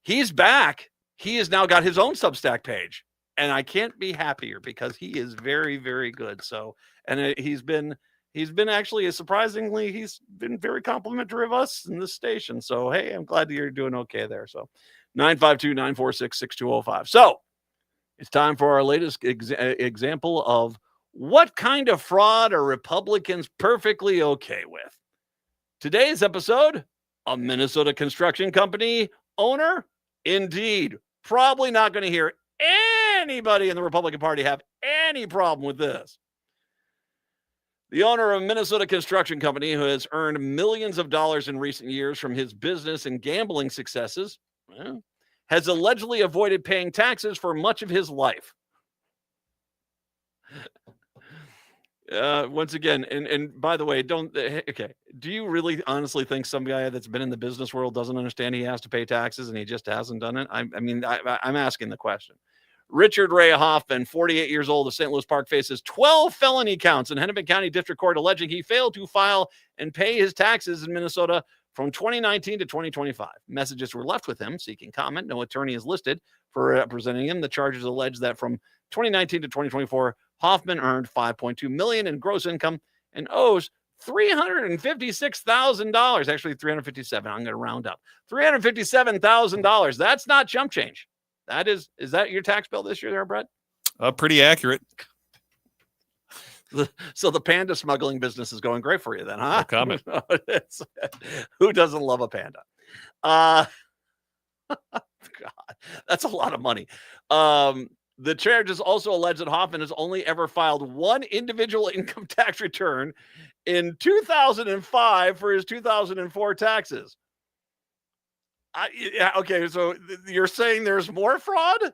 He's back. He has now got his own Substack page. And I can't be happier because he is very, very good. So, and he's been actually he's been very complimentary of us in this station. So, hey, I'm glad that you're doing okay there. So 952-946-6205. So it's time for our latest example of what kind of fraud are Republicans perfectly okay with. Today's episode, a Minnesota construction company owner. Indeed, probably not going to hear anybody in the Republican Party have any problem with this. The owner of a Minnesota construction company who has earned millions of dollars in recent years from his business and gambling successes, has allegedly avoided paying taxes for much of his life. Once again, and by the way, do you really honestly think some guy that's been in the business world doesn't understand he has to pay taxes and he just hasn't done it? I'm asking the question. Richard Ray Hoffman, 48 years old of St. Louis Park, faces 12 felony counts in Hennepin County District Court alleging he failed to file and pay his taxes in Minnesota from 2019 to 2025. Messages were left with him seeking comment. No attorney is listed for representing him. The charges allege that from 2019 to 2024, Hoffman earned $5.2 million in gross income and owes $356,000. Actually, $357,000. I'm going to round up. $357,000. That's not chump change. Is that your tax bill this year there, Brett? Pretty accurate. So the panda smuggling business is going great for you then, huh? No comment. Who doesn't love a panda? God, that's a lot of money. The charges also allege that Hoffman has only ever filed one individual income tax return in 2005 for his 2004 taxes. Okay, so you're saying there's more fraud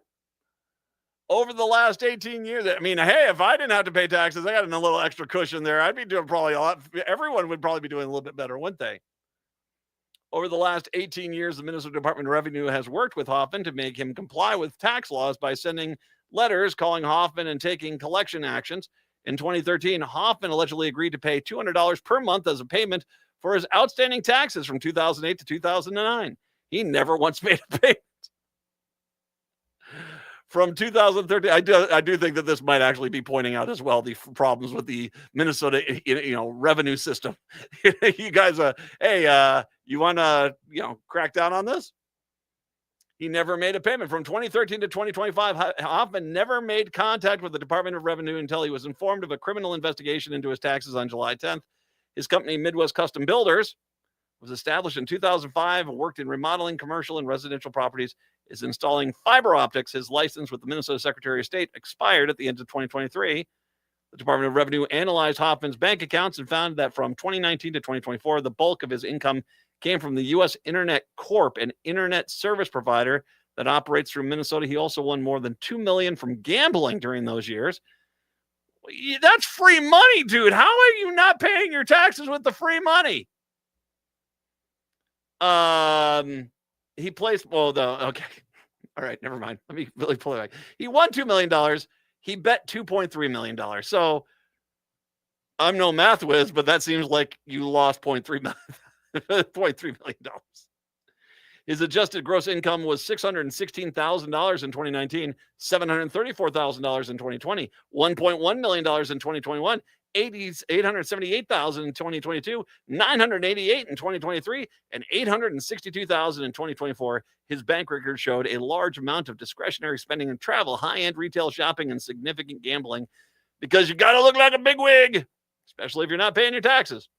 over the last 18 years? I mean, hey, if I didn't have to pay taxes, I got a little extra cushion there. I'd be doing probably a lot. Everyone would probably be doing a little bit better, wouldn't they? Over the last 18 years, the Minnesota Department of Revenue has worked with Hoffman to make him comply with tax laws by sending letters calling Hoffman and taking collection actions. In 2013, Hoffman allegedly agreed to pay $200 per month as a payment for his outstanding taxes from 2008 to 2009. He never once made a payment. From 2013, I do think that this might actually be pointing out as well the problems with the Minnesota revenue system. You guys, you want to crack down on this? He never made a payment. From 2013 to 2025, Hoffman never made contact with the Department of Revenue until he was informed of a criminal investigation into his taxes on July 10th. His company, Midwest Custom Builders, was established in 2005 and worked in remodeling commercial and residential properties, is installing fiber optics. His license with the Minnesota Secretary of State expired at the end of 2023. The Department of Revenue analyzed Hoffman's bank accounts and found that from 2019 to 2024, the bulk of his income came from the U.S. Internet Corp., an internet service provider that operates through Minnesota. He also won more than $2 million from gambling during those years. That's free money, dude. How are you not paying your taxes with the free money? He placed, okay. All right, never mind. Let me really pull it back. He won $2 million. He bet $2.3 million. So I'm no math whiz, but that seems like you lost $0.3 million. His adjusted gross income was $616,000 in 2019, $734,000 in 2020, $1.1 million in 2021, $878,000 in 2022, $988,000 in 2023, and $862,000 in 2024. His bank record showed a large amount of discretionary spending in travel, high-end retail shopping, and significant gambling, because you got to look like a bigwig, especially if you're not paying your taxes.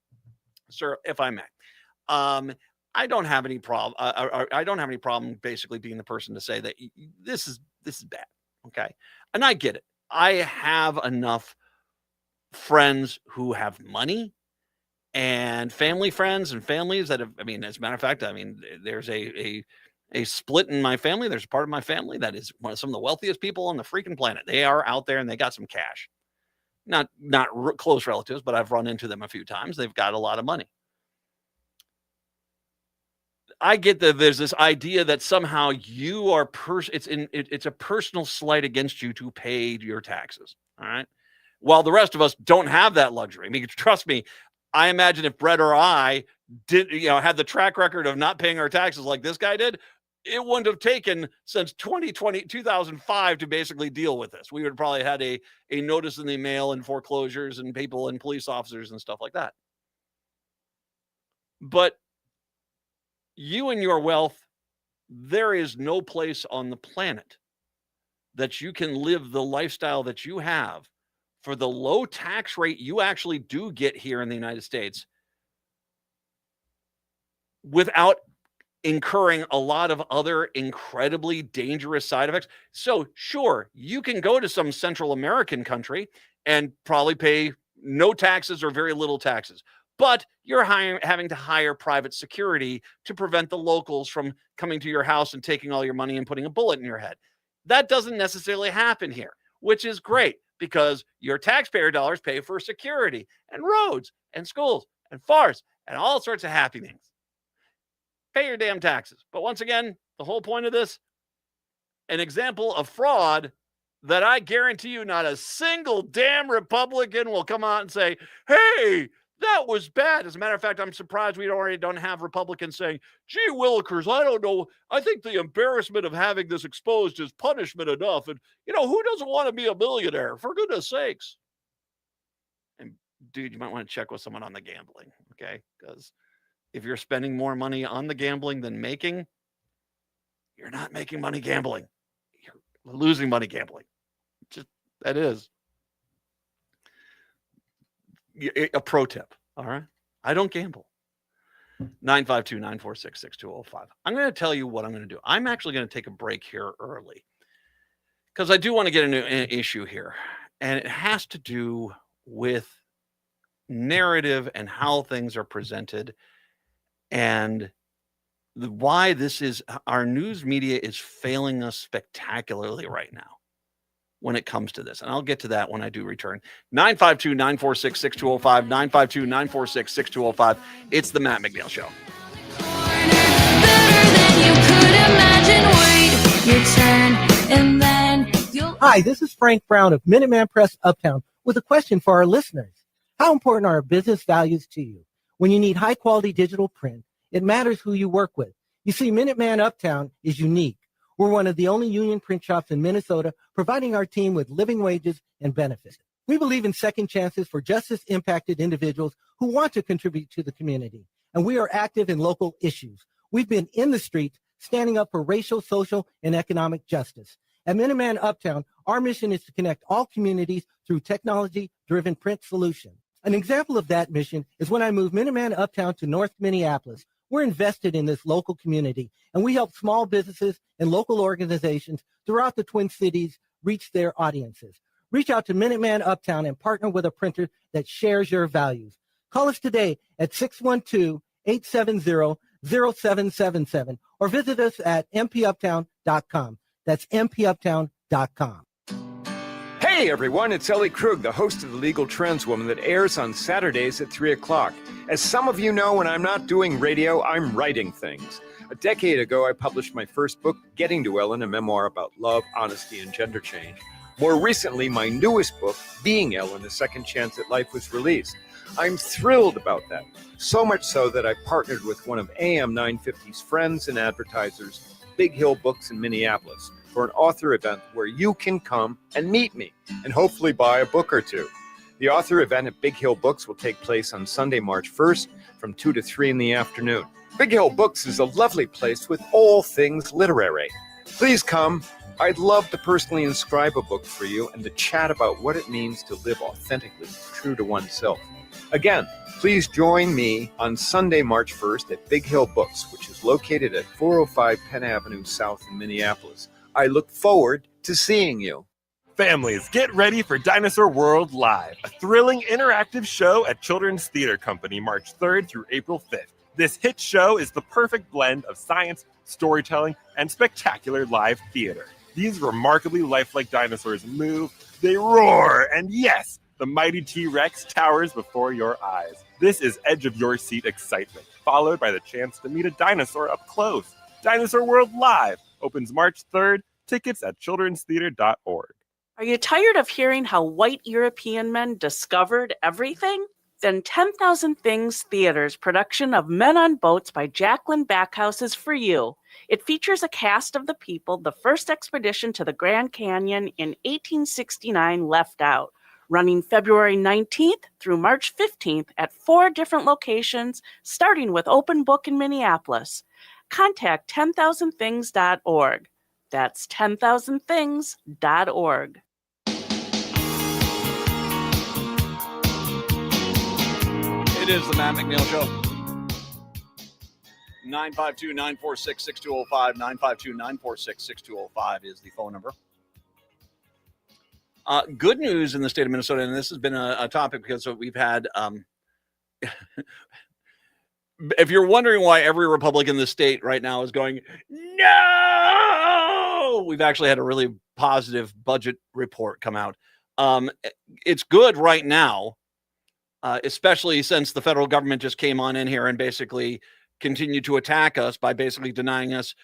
Sir, if I may. I don't have any problem. I don't have any problem basically being the person to say that this is bad. Okay. And I get it. I have enough friends who have money and family, friends, and families that have, I mean, as a matter of fact, I mean, there's a split in my family. There's a part of my family that is one of some of the wealthiest people on the freaking planet. They are out there and they got some cash. Not close relatives, but I've run into them a few times. They've got a lot of money. I get that there's this idea that somehow you are it's a personal slight against you to pay your taxes. All right. While the rest of us don't have that luxury. I mean, trust me, I imagine if Brett or I had the track record of not paying our taxes like this guy did, it wouldn't have taken since 2005 to basically deal with this. We would have probably had a notice in the mail and foreclosures and people and police officers and stuff like that. But you and your wealth, there is no place on the planet that you can live the lifestyle that you have for the low tax rate you actually do get here in the United States without incurring a lot of other incredibly dangerous side effects. So sure, you can go to some Central American country and probably pay no taxes or very little taxes, but you're having to hire private security to prevent the locals from coming to your house and taking all your money and putting a bullet in your head. That doesn't necessarily happen here, which is great because your taxpayer dollars pay for security and roads and schools and farms and all sorts of happy things. Pay your damn taxes. But once again, the whole point of this, an example of fraud that I guarantee you not a single damn Republican will come out and say, hey, that was bad. As a matter of fact, I'm surprised we already don't have Republicans saying, gee, Willikers, I don't know. I think the embarrassment of having this exposed is punishment enough. And, who doesn't want to be a millionaire? For goodness sakes. And, dude, you might want to check with someone on the gambling, okay? Because if you're spending more money on the gambling than making, you're not making money gambling. You're losing money gambling. That is. A pro tip, all right? I don't gamble. 952-946-6205. I'm going to tell you what I'm going to do. I'm actually going to take a break here early because I do want to get into an issue here, and it has to do with narrative and how things are presented and why our news media is failing us spectacularly right now when it comes to this. And I'll get to that when I do return. 952-946-6205, 952-946-6205. It's the Matt McNeil Show. Hi, this is Frank Brown of Minuteman Press Uptown with a question for our listeners. How important are business values to you? When you need high-quality digital print, it matters who you work with. You see, Minuteman Uptown is unique. We're one of the only union print shops in Minnesota, providing our team with living wages and benefits. We believe in second chances for justice-impacted individuals who want to contribute to the community, and we are active in local issues. We've been in the streets standing up for racial, social, and economic justice. At Minuteman Uptown, our mission is to connect all communities through technology-driven print solutions. An example of that mission is when I moved Minuteman Uptown to North Minneapolis. We're invested in this local community, and we help small businesses and local organizations throughout the Twin Cities reach their audiences. Reach out to Minuteman Uptown and partner with a printer that shares your values. Call us today at 612-870-0777 or visit us at mpuptown.com. That's mpuptown.com. Hey everyone, it's Ellie Krug, the host of The Legal Trends Woman that airs on Saturdays at 3 o'clock. As some of you know, when I'm not doing radio, I'm writing things. A decade ago, I published my first book, Getting to Ellen, a memoir about love, honesty, and gender change. More recently, my newest book, Being Ellen, A Second Chance at Life, was released. I'm thrilled about that, so much so that I partnered with one of AM 950's friends and advertisers, Big Hill Books in Minneapolis, for an author event where you can come and meet me and hopefully buy a book or two. The author event at Big Hill Books will take place on Sunday, March 1st from 2 to 3 in the afternoon. Big Hill Books is a lovely place with all things literary. Please come. I'd love to personally inscribe a book for you and to chat about what it means to live authentically, true to oneself. Again, please join me on Sunday, March 1st at Big Hill Books, which is located at 405 Penn Avenue South in Minneapolis. I look forward to seeing you. Families, get ready for Dinosaur World Live, a thrilling interactive show at Children's Theater Company March 3rd through April 5th. This hit show is the perfect blend of science, storytelling, and spectacular live theater. These remarkably lifelike dinosaurs move, they roar, and yes, the mighty T-Rex towers before your eyes. This is edge-of-your-seat excitement, followed by the chance to meet a dinosaur up close. Dinosaur World Live opens March 3rd. Tickets at childrenstheater.org. Are you tired of hearing how white European men discovered everything? Then 10,000 Things Theater's production of Men on Boats by Jacqueline Backhouse is for you. It features a cast of the people the first expedition to the Grand Canyon in 1869 left out, running February 19th through March 15th at 4 different locations, starting with Open Book in Minneapolis. Contact 10,000things.org. That's 10,000things.org. It is the Matt McNeil Show. 952-946-6205. 952-946-6205 is the phone number. Good news in the state of Minnesota, and this has been a topic because we've had... if you're wondering why every Republican in the state right now is going, no, we've actually had a really positive budget report come out. It's good right now, especially since the federal government just came on in here and basically continued to attack us by basically denying us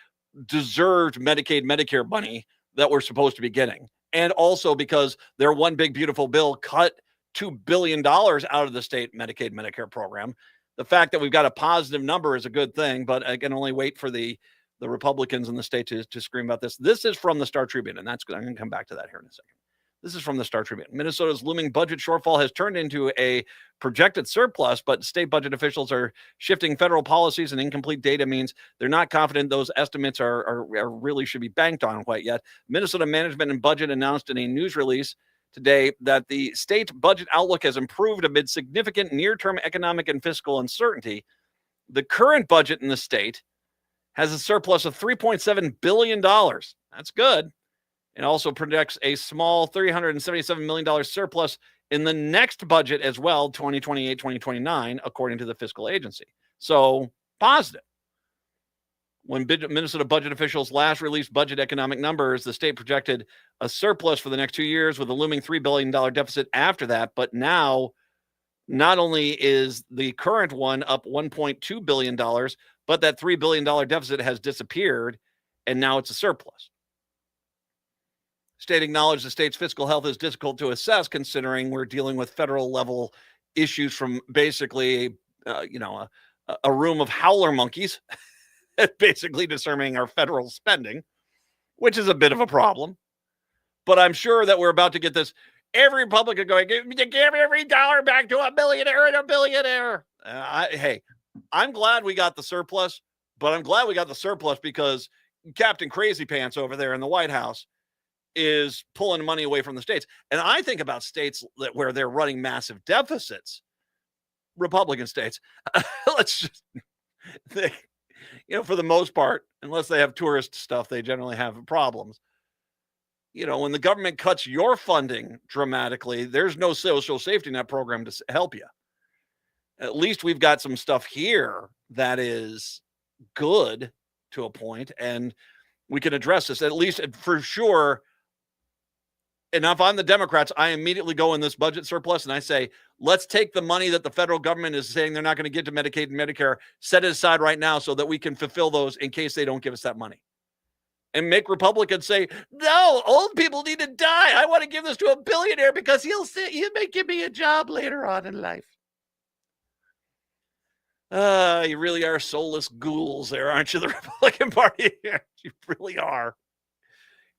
deserved Medicaid, Medicare money that we're supposed to be getting. And also because their one big beautiful bill cut $2 billion out of the state Medicaid, Medicare program. The fact that we've got a positive number is a good thing, but I can only wait for the Republicans in the state to scream about this. This is from the Star Tribune, and that's good. I'm going to come back to that here in a second. This is from the Star Tribune. Minnesota's looming budget shortfall has turned into a projected surplus, but state budget officials are shifting federal policies, and incomplete data means they're not confident those estimates are really should be banked on quite yet. Minnesota Management and Budget announced in a news release today that the state budget outlook has improved amid significant near-term economic and fiscal uncertainty. The current budget in the state has a surplus of $3.7 billion. That's good. It also projects a small $377 million surplus in the next budget as well, 2028-2029, according to the fiscal agency. So positive. When Minnesota budget officials last released budget economic numbers, the state projected a surplus for the next 2 years with a looming $3 billion deficit after that. But now, not only is the current one up $1.2 billion, but that $3 billion deficit has disappeared, and now it's a surplus. State acknowledged the state's fiscal health is difficult to assess, considering we're dealing with federal level issues from basically, a room of howler monkeys. Basically determining our federal spending, which is a bit of a problem. But I'm sure that we're about to get this. Every Republican going, give every dollar back to a millionaire and a billionaire. Hey, I'm glad we got the surplus, but I'm glad we got the surplus because Captain Crazy Pants over there in the White House is pulling money away from the states. And I think about states where they're running massive deficits, Republican states. Let's just for the most part, unless they have tourist stuff, they generally have problems. When the government cuts your funding dramatically, there's no social safety net program to help you. At least we've got some stuff here that is good to a point, and we can address this, at least for sure. And if I'm the Democrats, I immediately go in this budget surplus and I say, let's take the money that the federal government is saying they're not going to give to Medicaid and Medicare, set it aside right now so that we can fulfill those in case they don't give us that money. And make Republicans say, no, old people need to die. I want to give this to a billionaire because he may give me a job later on in life. You really are soulless ghouls there, aren't you, the Republican Party? You really are.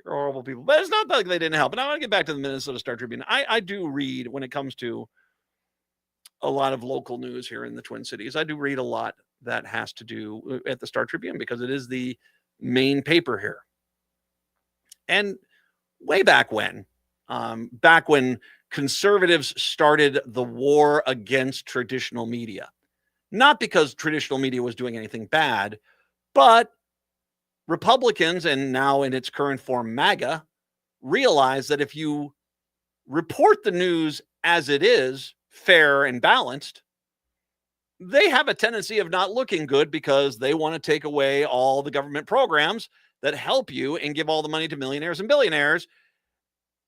Horrible people, but it's not like they didn't help. And I want to get back to the Minnesota Star Tribune. I do read when it comes to a lot of local news here in the Twin Cities. I do read a lot that has to do at the Star Tribune because it is the main paper here. And way back when conservatives started the war against traditional media, not because traditional media was doing anything bad, but Republicans, and now in its current form, MAGA, realize that if you report the news as it is, fair and balanced, they have a tendency of not looking good because they want to take away all the government programs that help you and give all the money to millionaires and billionaires.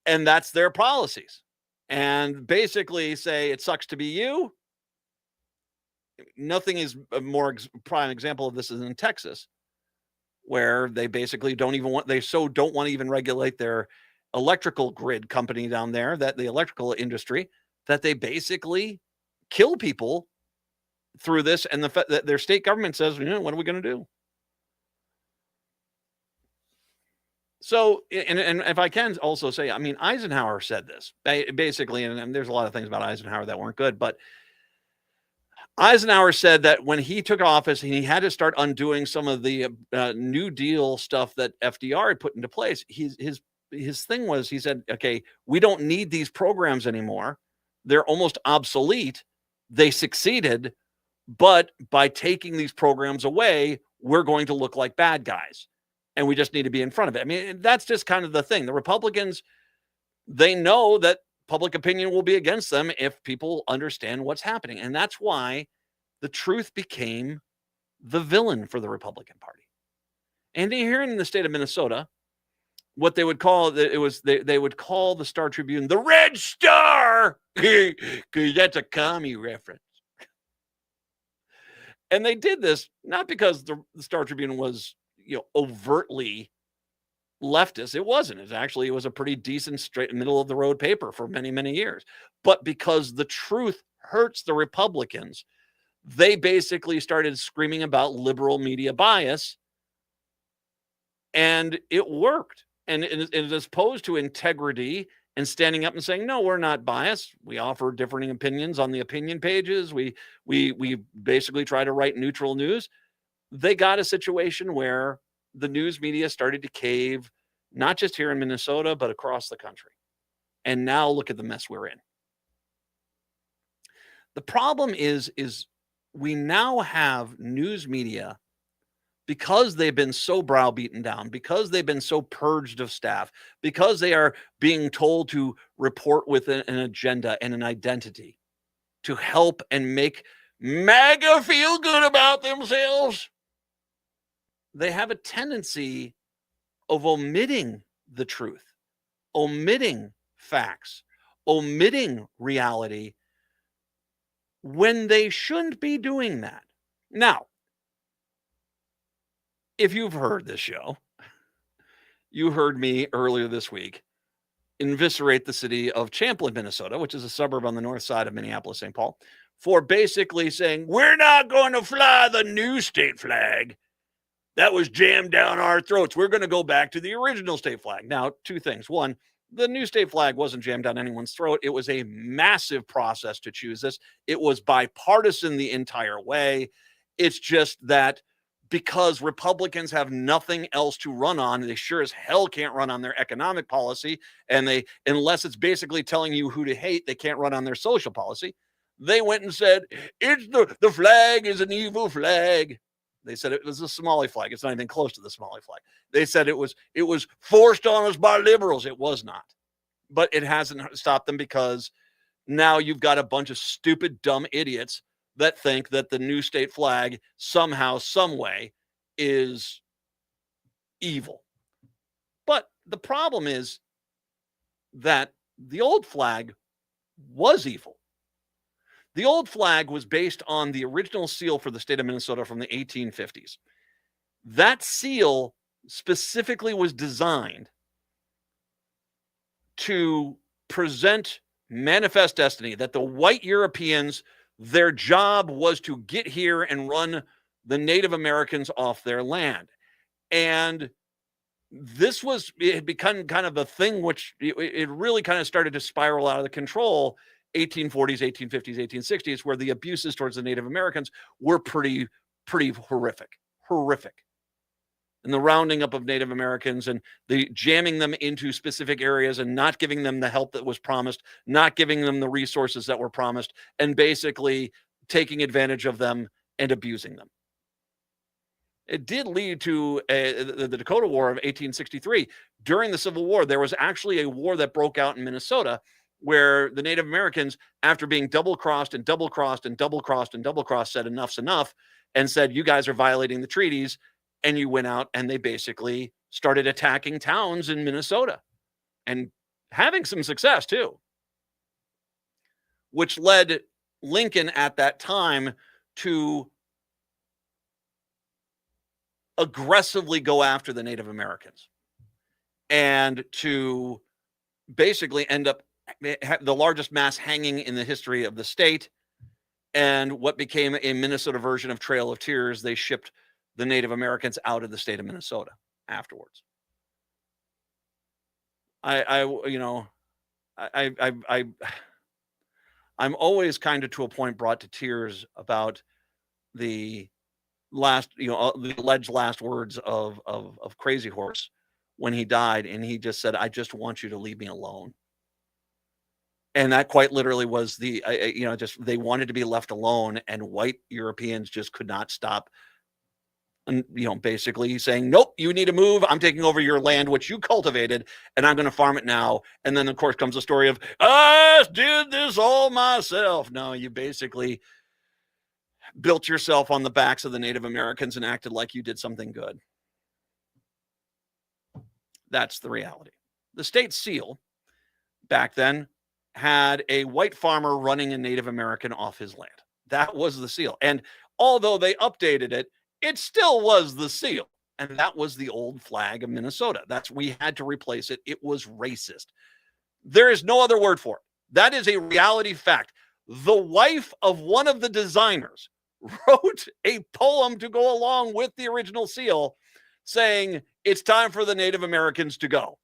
And that's their policies. And basically say it sucks to be you. Nothing is a more prime example of this is in Texas, where they basically don't want to even regulate their electrical grid company down there, that the electrical industry, that they basically kill people through this. And the fact that their state government says, what are we going to do? So, and if I can also say, I mean, Eisenhower said this basically, and there's a lot of things about Eisenhower that weren't good, but Eisenhower said that when he took office, he had to start undoing some of the New Deal stuff that FDR had put into place. His thing was, he said, okay, we don't need these programs anymore. They're almost obsolete. They succeeded, but by taking these programs away, we're going to look like bad guys. And we just need to be in front of it. I mean, that's just kind of the thing. The Republicans, they know that public opinion will be against them if people understand what's happening. And that's why the truth became the villain for the Republican Party. And here in the state of Minnesota, what they would call they would call the Star Tribune the Red Star, because that's a commie reference. And they did this not because the Star Tribune was overtly leftist. It wasn't. It was a pretty decent, straight middle of the road paper for many, many years. But because the truth hurts the Republicans, they basically started screaming about liberal media bias, and it worked. And as opposed to integrity and standing up and saying, no, we're not biased. We offer differing opinions on the opinion pages. We basically try to write neutral news. They got a situation where the news media started to cave, not just here in Minnesota, but across the country. And now look at the mess we're in. The problem is we now have news media, because they've been so browbeaten down, because they've been so purged of staff, because they are being told to report with an agenda and an identity to help and make MAGA feel good about themselves. They have a tendency of omitting the truth, omitting facts, omitting reality when they shouldn't be doing that. Now, if you've heard this show, you heard me earlier this week eviscerate the city of Champlin, Minnesota, which is a suburb on the north side of Minneapolis, St. Paul, for basically saying, we're not going to fly the new state flag. That was jammed down our throats. We're going to go back to the original state flag. Now, two things. One, the new state flag wasn't jammed down anyone's throat. It was a massive process to choose this. It was bipartisan the entire way. It's just that because Republicans have nothing else to run on, they sure as hell can't run on their economic policy. And unless it's basically telling you who to hate, they can't run on their social policy. They went and said, it's the flag is an evil flag. They said it was a Somali flag. It's not even close to the Somali flag. They said it was forced on us by liberals. It was not. But it hasn't stopped them, because now you've got a bunch of stupid, dumb idiots that think that the new state flag somehow, some way is evil. But the problem is that the old flag was evil. The old flag was based on the original seal for the state of Minnesota from the 1850s. That seal specifically was designed to present manifest destiny, that the white Europeans, their job was to get here and run the Native Americans off their land. And it had become kind of a thing which it really kind of started to spiral out of the control. 1840s, 1850s, 1860s, where the abuses towards the Native Americans were pretty horrific. And the rounding up of Native Americans and the jamming them into specific areas and not giving them the help that was promised, not giving them the resources that were promised, and basically taking advantage of them and abusing them. It did lead to the Dakota War of 1863. During the Civil War, there was actually a war that broke out in Minnesota where the Native Americans, after being double-crossed and double-crossed and double-crossed and double-crossed, said enough's enough and said, you guys are violating the treaties. And you went out and they basically started attacking towns in Minnesota and having some success too, which led Lincoln at that time to aggressively go after the Native Americans and to basically end up the largest mass hanging in the history of the state. And what became a Minnesota version of Trail of Tears, they shipped the Native Americans out of the state of Minnesota afterwards. I'm always kind of to a point brought to tears about the the alleged last words of Crazy Horse when he died, and he just said, "I just want you to leave me alone." And that quite literally was just they wanted to be left alone, and white Europeans just could not stop. And, basically saying, nope, you need to move. I'm taking over your land, which you cultivated, and I'm going to farm it now. And then, of course, comes the story of, I did this all myself. No, you basically built yourself on the backs of the Native Americans and acted like you did something good. That's the reality. The state seal back then had a white farmer running a Native American off his land. That was the seal. And although they updated it, it still was the seal. And that was the old flag of Minnesota. We had to replace it. It was racist. There is no other word for it. That is a reality fact. The wife of one of the designers wrote a poem to go along with the original seal saying it's time for the Native Americans to go.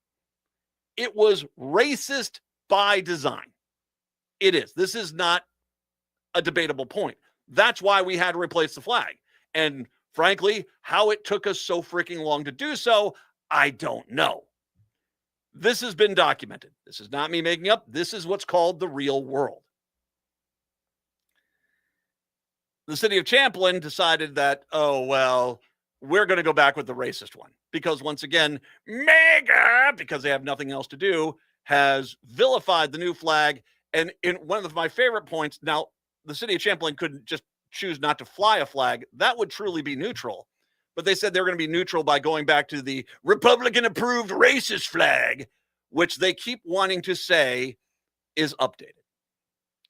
It was racist by design. It is. This is not a debatable point. That's why we had to replace the flag. And frankly, how it took us so freaking long to do so, I don't know. This has been documented. This is not me making up. This is what's called the real world. The city of Champlin decided that, we're going to go back with the racist one. Because once again, MAGA, because they have nothing else to do, has vilified the new flag. And in one of my favorite points, now, the city of Champlin couldn't just choose not to fly a flag. That would truly be neutral. But they said they're going to be neutral by going back to the Republican-approved racist flag, which they keep wanting to say is updated.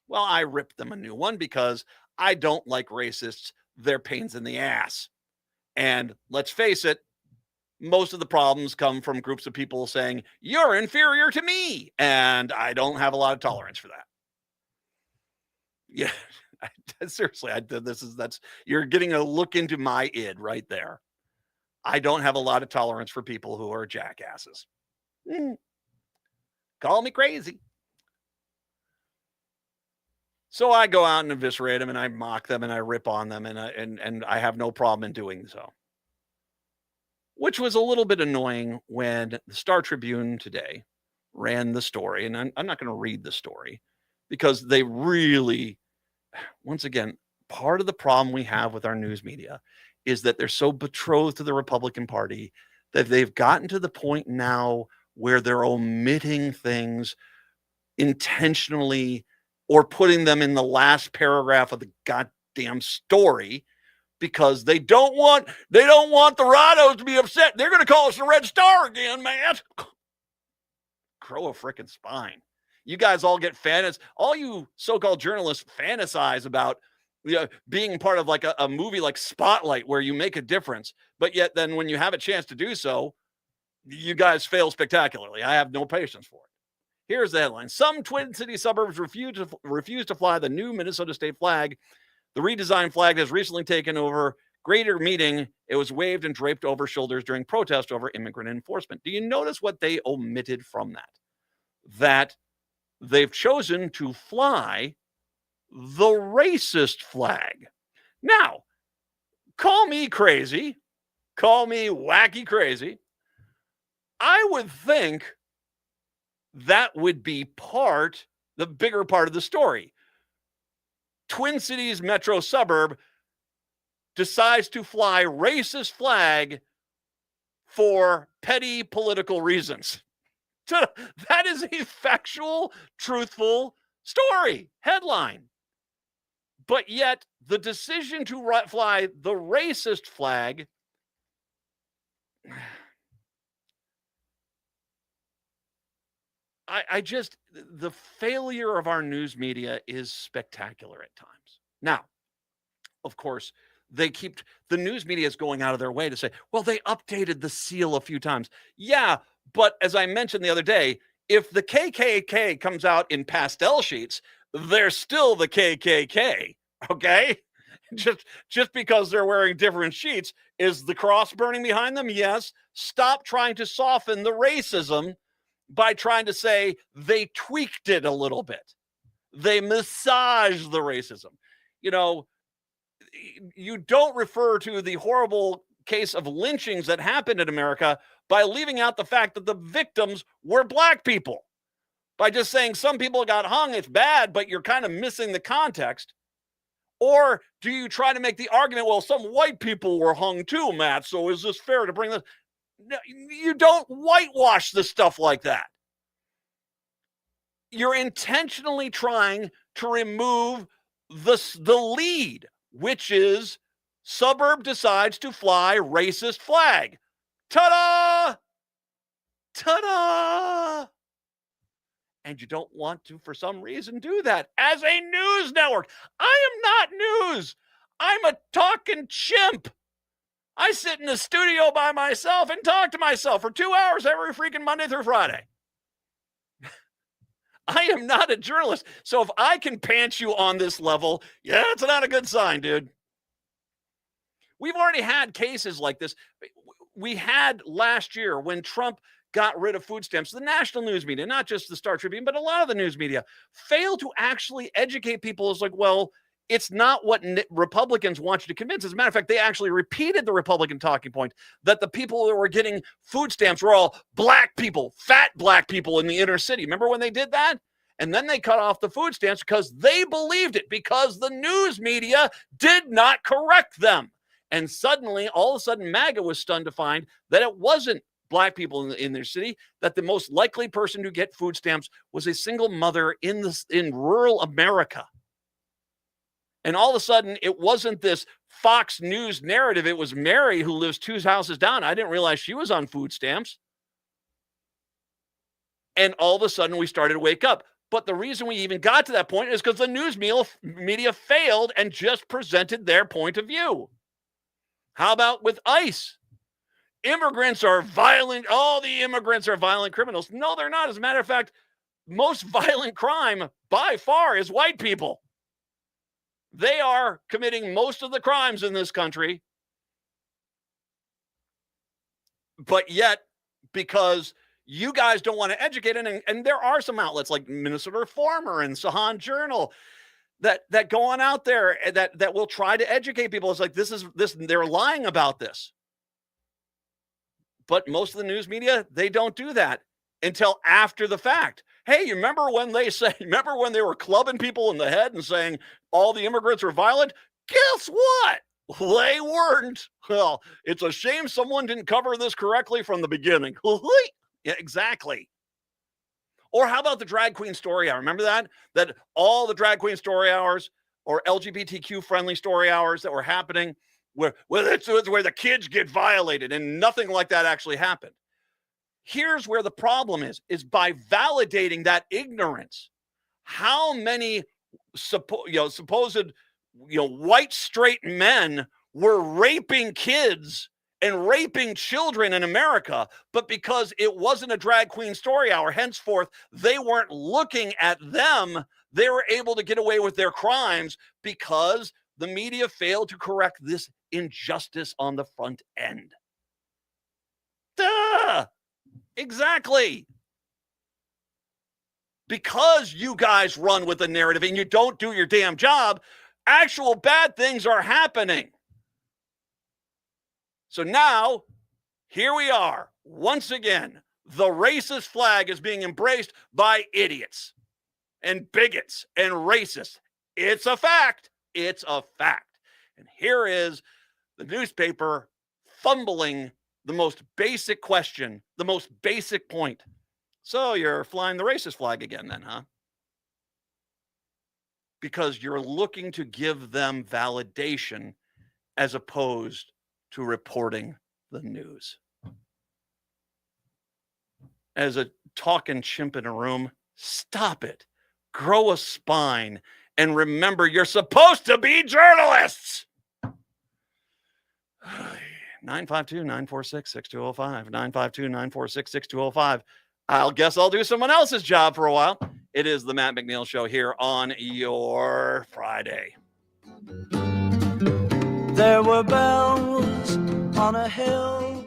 Well, I ripped them a new one because I don't like racists. They're pains in the ass. And let's face it, most of the problems come from groups of people saying, you're inferior to me. And I don't have a lot of tolerance for that. Yeah. Seriously, you're getting a look into my id right there. I don't have a lot of tolerance for people who are jackasses. Call me crazy. So I go out and eviscerate them, and I mock them, and I rip on them, and I have no problem in doing so. Which was a little bit annoying when the Star Tribune today ran the story, and I'm not going to read the story because they really, once again, part of the problem we have with our news media is that they're so betrothed to the Republican Party that they've gotten to the point now where they're omitting things intentionally or putting them in the last paragraph of the goddamn story because they don't want the Rados to be upset. They're going to call us the Red Star again, man. Grow a frickin' spine. You guys all get all you so-called journalists fantasize about being part of like a movie like Spotlight where you make a difference. But yet then when you have a chance to do so, you guys fail spectacularly. I have no patience for it. Here's the headline. Some Twin City suburbs refuse to fly the new Minnesota state flag. The redesigned flag has recently taken over greater meeting. It was waved and draped over shoulders during protest over immigrant enforcement. Do you notice what they omitted from that? That they've chosen to fly the racist flag. Now, call me crazy. Call me wacky crazy. I would think that would be the bigger part of the story. Twin Cities metro suburb decides to fly racist flag for petty political reasons. That is a factual, truthful story, headline. But yet, the decision to fly the racist flag, the failure of our news media is spectacular at times. Now, of course, the news media is going out of their way to say, well, they updated the seal a few times. Yeah, but as I mentioned the other day, if the KKK comes out in pastel sheets, they're still the KKK, okay? Just because they're wearing different sheets. Is the cross burning behind them? Yes. Stop trying to soften the racism by trying to say they tweaked it a little bit. They massaged the racism. You know, you don't refer to the horrible case of lynchings that happened in America by leaving out the fact that the victims were black people. By just saying some people got hung, it's bad, but you're kind of missing the context. Or do you try to make the argument, well, some white people were hung too, Matt, so is this fair to bring this? No, you don't whitewash the stuff like that. You're intentionally trying to remove the lead, which is suburb decides to fly racist flag. Ta-da! Ta-da! And you don't want to, for some reason, do that as a news network. I am not news. I'm a talking chimp. I sit in the studio by myself and talk to myself for 2 hours every freaking Monday through Friday. I am not a journalist. So if I can pants you on this level, yeah, it's not a good sign, dude. We've already had cases like this. We had last year when Trump got rid of food stamps. The national news media, not just the Star Tribune, but a lot of the news media, failed to actually educate people. It's like, well, it's not what Republicans want you to convince. As a matter of fact, they actually repeated the Republican talking point that the people that were getting food stamps were all black people, fat black people in the inner city. Remember when they did that? And then they cut off the food stamps because they believed it, because the news media did not correct them. And suddenly, all of a sudden, MAGA was stunned to find that it wasn't black people in their city, that the most likely person to get food stamps was a single mother in rural America. And all of a sudden, it wasn't this Fox News narrative. It was Mary, who lives 2 houses down. I didn't realize she was on food stamps. And all of a sudden, we started to wake up. But the reason we even got to that point is because the news media failed and just presented their point of view. How about with ICE? Immigrants are violent. All the immigrants are violent criminals. No, they're not. As a matter of fact, most violent crime by far is white people. They are committing most of the crimes in this country. But yet, because you guys don't want to educate, and there are some outlets like Minnesota Reformer and Sahan Journal that go on out there that will try to educate people. It's like, this, they're lying about this. But most of the news media, they don't do that until after the fact. Hey, you remember when they were clubbing people in the head and saying all the immigrants were violent? Guess what? They weren't. Well, it's a shame someone didn't cover this correctly from the beginning. Yeah, exactly. Or how about the drag queen story hour? Remember that? That all the drag queen story hours or LGBTQ friendly story hours that were happening where it's where the kids get violated, and nothing like that actually happened. Here's where the problem is by validating that ignorance. How many supposed white straight men were raping kids and raping children in America, but because it wasn't a drag queen story hour, henceforth, they weren't looking at them. They were able to get away with their crimes because the media failed to correct this injustice on the front end. Duh! Exactly. Because you guys run with the narrative and you don't do your damn job, actual bad things are happening. So now, here we are. Once again, the racist flag is being embraced by idiots and bigots and racists. It's a fact. It's a fact. And here is The newspaper fumbling the most basic question, the most basic point. So you're flying the racist flag again then, huh? Because you're looking to give them validation as opposed to reporting the news. As a talking chimp in a room, stop it. Grow a spine and remember you're supposed to be journalists. 952-946-6205. 952-946-6205. I'll guess I'll do someone else's job for a while. It is the Matt McNeil Show here on your Friday. There were bells on a hill.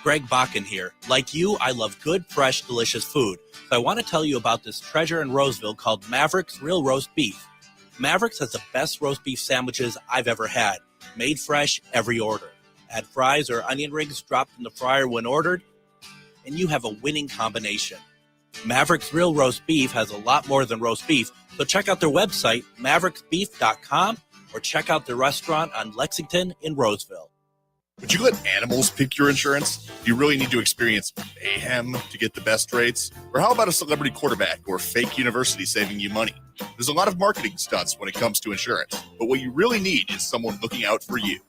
Greg Bakken here. Like you, I love good, fresh, delicious food. So I want to tell you about this treasure in Roseville called Maverick's Real Roast Beef. Maverick's has the best roast beef sandwiches I've ever had. Made fresh every order. Add fries or onion rings dropped in the fryer when ordered, and you have a winning combination. Maverick's Real Roast Beef has a lot more than roast beef, so check out their website, mavericksbeef.com, or check out their restaurant on Lexington in Roseville. Would you let animals pick your insurance? Do you really need to experience mayhem to get the best rates? Or how about a celebrity quarterback or fake university saving you money? There's a lot of marketing stunts when it comes to insurance, but what you really need is someone looking out for you.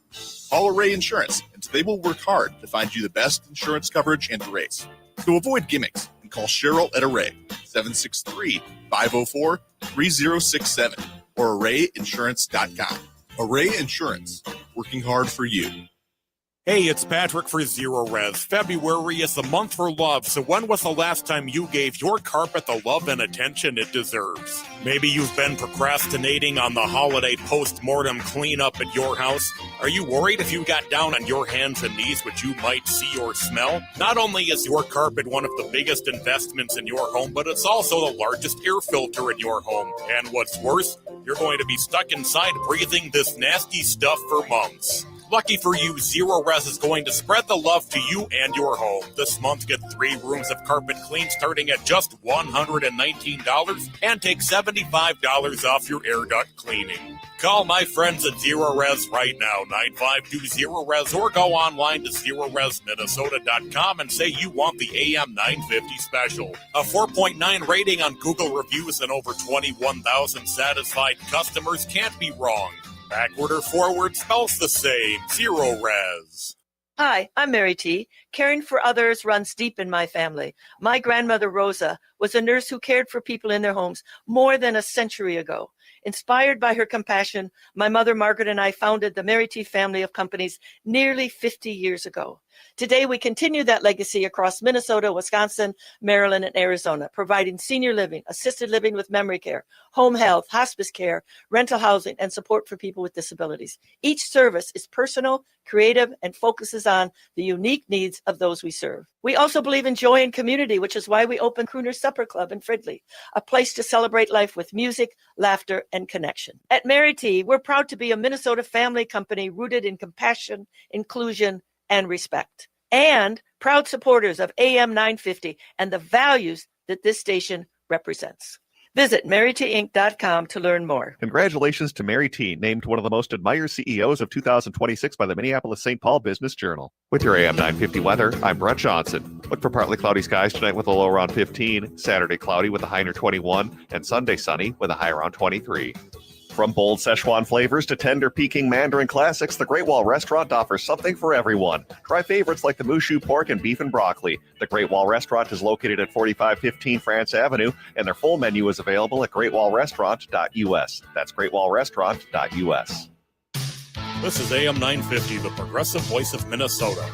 Call Array Insurance, and they will work hard to find you the best insurance coverage and rates. So avoid gimmicks and call Cheryl at Array, 763-504-3067, or arrayinsurance.com. Array Insurance, working hard for you. Hey, it's Patrick for Zero Res. February is the month for love, so when was the last time you gave your carpet the love and attention it deserves? Maybe you've been procrastinating on the holiday post-mortem cleanup at your house. Are you worried if you got down on your hands and knees what you might see or smell? Not only is your carpet one of the biggest investments in your home, but it's also the largest air filter in your home. And what's worse, you're going to be stuck inside breathing this nasty stuff for months. Lucky for you, Zero Res is going to spread the love to you and your home. This month, get 3 rooms of carpet clean starting at just $119 and take $75 off your air duct cleaning. Call my friends at Zero Res right now, 952-ZERO-RES, or go online to ZeroResMinnesota.com and say you want the AM 950 special. A 4.9 rating on Google reviews and over 21,000 satisfied customers can't be wrong. Backward or forward spells the same. Zero Res. Hi, I'm Mary T. Caring for others runs deep in my family. My grandmother, Rosa, was a nurse who cared for people in their homes more than a century ago. Inspired by her compassion, my mother, Margaret, and I founded the Mary T. family of companies nearly 50 years ago. Today, we continue that legacy across Minnesota, Wisconsin, Maryland, and Arizona, providing senior living, assisted living with memory care, home health, hospice care, rental housing, and support for people with disabilities. Each service is personal, creative, and focuses on the unique needs of those we serve. We also believe in joy and community, which is why we opened Crooner Supper Club in Fridley, a place to celebrate life with music, laughter, and connection. At Mary T., we're proud to be a Minnesota family company rooted in compassion, inclusion, and respect, and proud supporters of AM 950 and the values that this station represents. Visit MaryTinc.com to learn more. Congratulations to Mary T, named one of the most admired CEOs of 2026 by the Minneapolis-St. Paul Business Journal. With your AM 950 weather, I'm Brett Johnson. Look for partly cloudy skies tonight with a low around 15, Saturday cloudy with a high near 21, and Sunday sunny with a high around 23. From bold Szechuan flavors to tender Peking Mandarin classics, the Great Wall Restaurant offers something for everyone. Try favorites like the Mushu pork and beef and broccoli. The Great Wall Restaurant is located at 4515 France Avenue, and their full menu is available at greatwallrestaurant.us. That's greatwallrestaurant.us. This is AM 950, the progressive voice of Minnesota.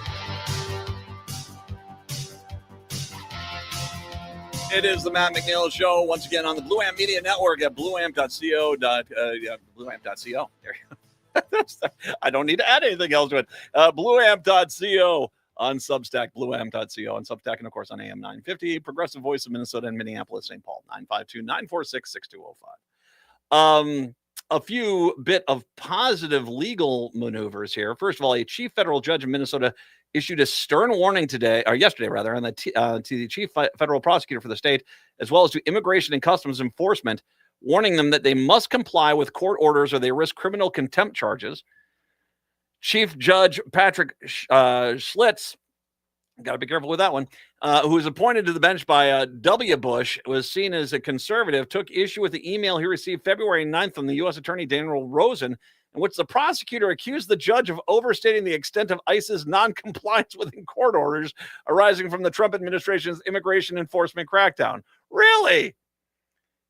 It is the Matt McNeil Show, once again on the Blue Amp Media Network at blueamp.co. Blueamp.co. I don't need to add anything else to it. Blueamp.co on Substack, blueamp.co on Substack, and of course on AM 950, progressive voice of Minnesota and Minneapolis, St. Paul, 952-946-6205. A few bit of positive legal maneuvers here. First of all, a chief federal judge in Minnesota issued a stern warning yesterday, on to the chief federal prosecutor for the state, as well as to Immigration and Customs Enforcement, warning them that they must comply with court orders or they risk criminal contempt charges. Chief Judge Patrick Schlitz, got to be careful with that one, who was appointed to the bench by W. Bush, was seen as a conservative, took issue with the email he received February 9th from the U.S. Attorney Daniel Rosen, in which the prosecutor accused the judge of overstating the extent of ICE's non-compliance with court orders arising from the Trump administration's immigration enforcement crackdown. Really?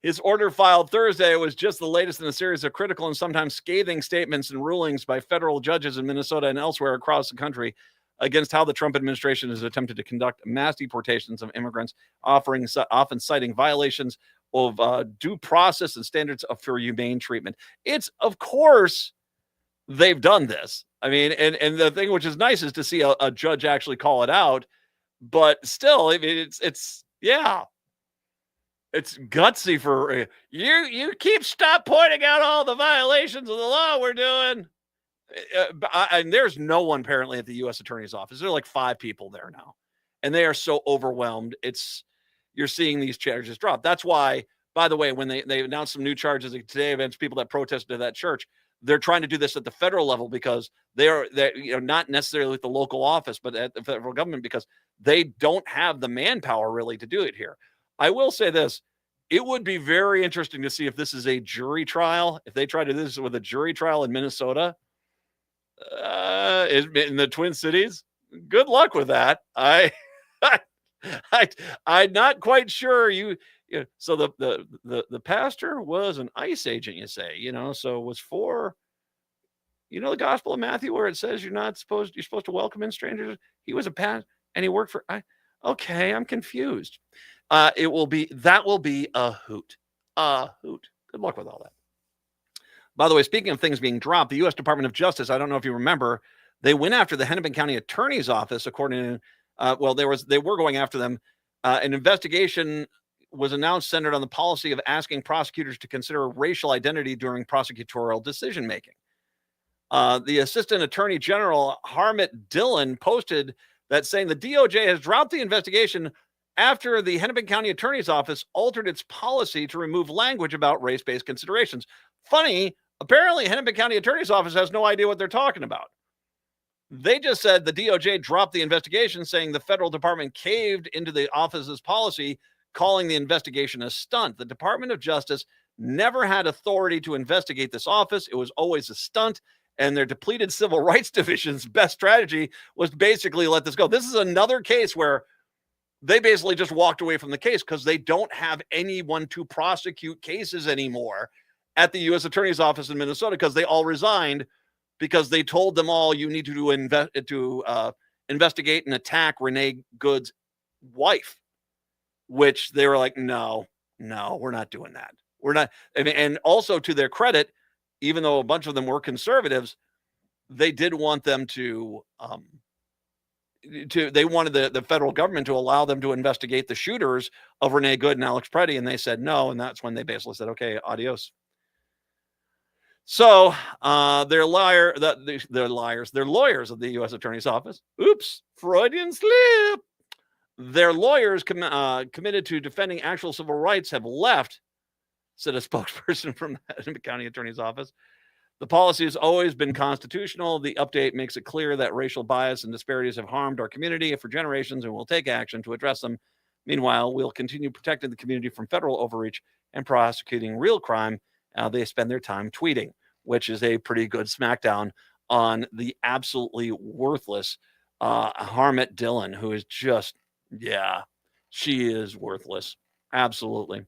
His order filed Thursday was just the latest in a series of critical and sometimes scathing statements and rulings by federal judges in Minnesota and elsewhere across the country against how the Trump administration has attempted to conduct mass deportations of immigrants, often citing violations of due process and standards for humane treatment. It's, of course, they've done this. I mean, and the thing which is nice is to see a judge actually call it out, but still, I mean, it's gutsy for you stop pointing out all the violations of the law we're doing. And there's no one apparently at the U.S. Attorney's Office. There are like 5 people there now, and they are so overwhelmed. You're seeing these charges drop. That's why, by the way, when they announced some new charges today against people that protested at that church, they're trying to do this at the federal level because they're not necessarily at the local office, but at the federal government, because they don't have the manpower really to do it here. I will say this. It would be very interesting to see if this is a jury trial. If they try to do this with a jury trial in Minnesota, in the Twin Cities, good luck with that. I'm not quite sure. So the pastor was an ICE agent, you say, so it was for, the Gospel of Matthew where it says you're supposed to welcome in strangers. He was a pastor and he worked for. Okay, I'm confused. That will be a hoot. Good luck with all that. By the way, speaking of things being dropped, the U.S. Department of Justice, I don't know if you remember, they went after the Hennepin County Attorney's Office, according to, they were going after them. An investigation was announced centered on the policy of asking prosecutors to consider racial identity during prosecutorial decision-making. The Assistant Attorney General, Harmit Dillon, posted that saying the DOJ has dropped the investigation after the Hennepin County Attorney's Office altered its policy to remove language about race-based considerations. Funny, apparently Hennepin County Attorney's Office has no idea what they're talking about. They just said the DOJ dropped the investigation, saying the federal department caved into the office's policy, calling the investigation a stunt. The Department of Justice never had authority to investigate this office. It was always a stunt, and their depleted civil rights division's best strategy was basically let this go. This is another case where they basically just walked away from the case because they don't have anyone to prosecute cases anymore at the U.S. Attorney's Office in Minnesota, because they all resigned because they told them all you need to investigate and attack Renee Good's wife, which they were like, no, we're not doing that. We're not. I mean, and also to their credit, even though a bunch of them were conservatives, they did want them they wanted the federal government to allow them to investigate the shooters of Renee Good and Alex Preddy, and they said no, and that's when they basically said, okay, adios. So they're lawyers of the U.S. Attorney's Office. Oops, Freudian slip. Their lawyers committed to defending actual civil rights have left, said a spokesperson from the county attorney's office. The policy has always been constitutional. The update makes it clear that racial bias and disparities have harmed our community for generations, and we'll take action to address them. Meanwhile, we'll continue protecting the community from federal overreach and prosecuting real crime. They spend their time tweeting, which is a pretty good smackdown on the absolutely worthless Harmit Dillon, who is just, she is worthless. Absolutely.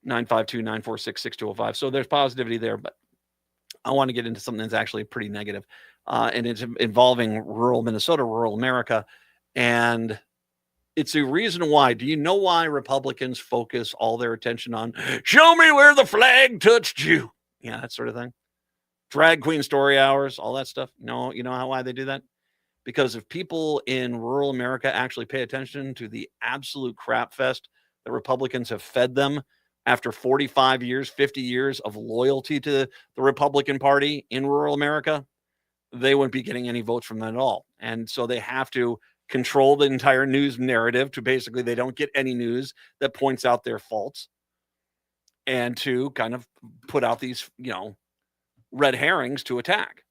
952-946-6205. So there's positivity there, but I want to get into something that's actually pretty negative, and it's involving rural Minnesota, rural America, and it's a reason why. Do you know why Republicans focus all their attention on show me where the flag touched you? Yeah, that sort of thing. Drag queen story hours, all that stuff. No, you know why they do that? Because if people in rural America actually pay attention to the absolute crap fest that Republicans have fed them after 45 years, 50 years of loyalty to the Republican Party in rural America, they wouldn't be getting any votes from that at all. And so they have to control the entire news narrative to basically they don't get any news that points out their faults, and to kind of put out these, red herrings to attack.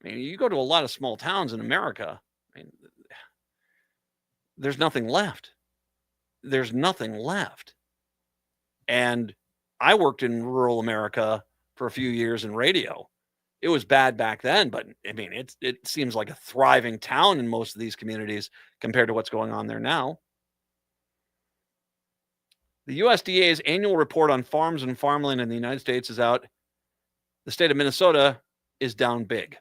I mean, you go to a lot of small towns in America, I mean, there's nothing left. There's nothing left. And I worked in rural America for a few years in radio. It was bad back then, but I mean, it seems like a thriving town in most of these communities compared to what's going on there now. The USDA's annual report on farms and farmland in the United States is out. The state of Minnesota is down big.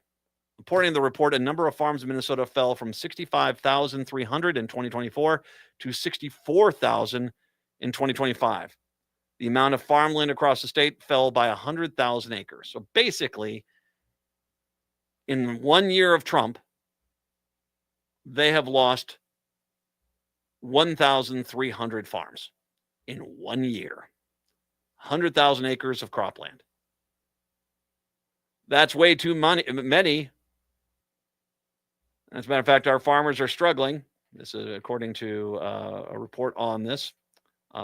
According to the report, a number of farms in Minnesota fell from 65,300 in 2024 to 64,000 in 2025. The amount of farmland across the state fell by 100,000 acres. So basically, in 1 year of Trump, they have lost 1,300 farms in 1 year. 100,000 acres of cropland. That's way too many. As a matter of fact, our farmers are struggling. This is according to a report on this.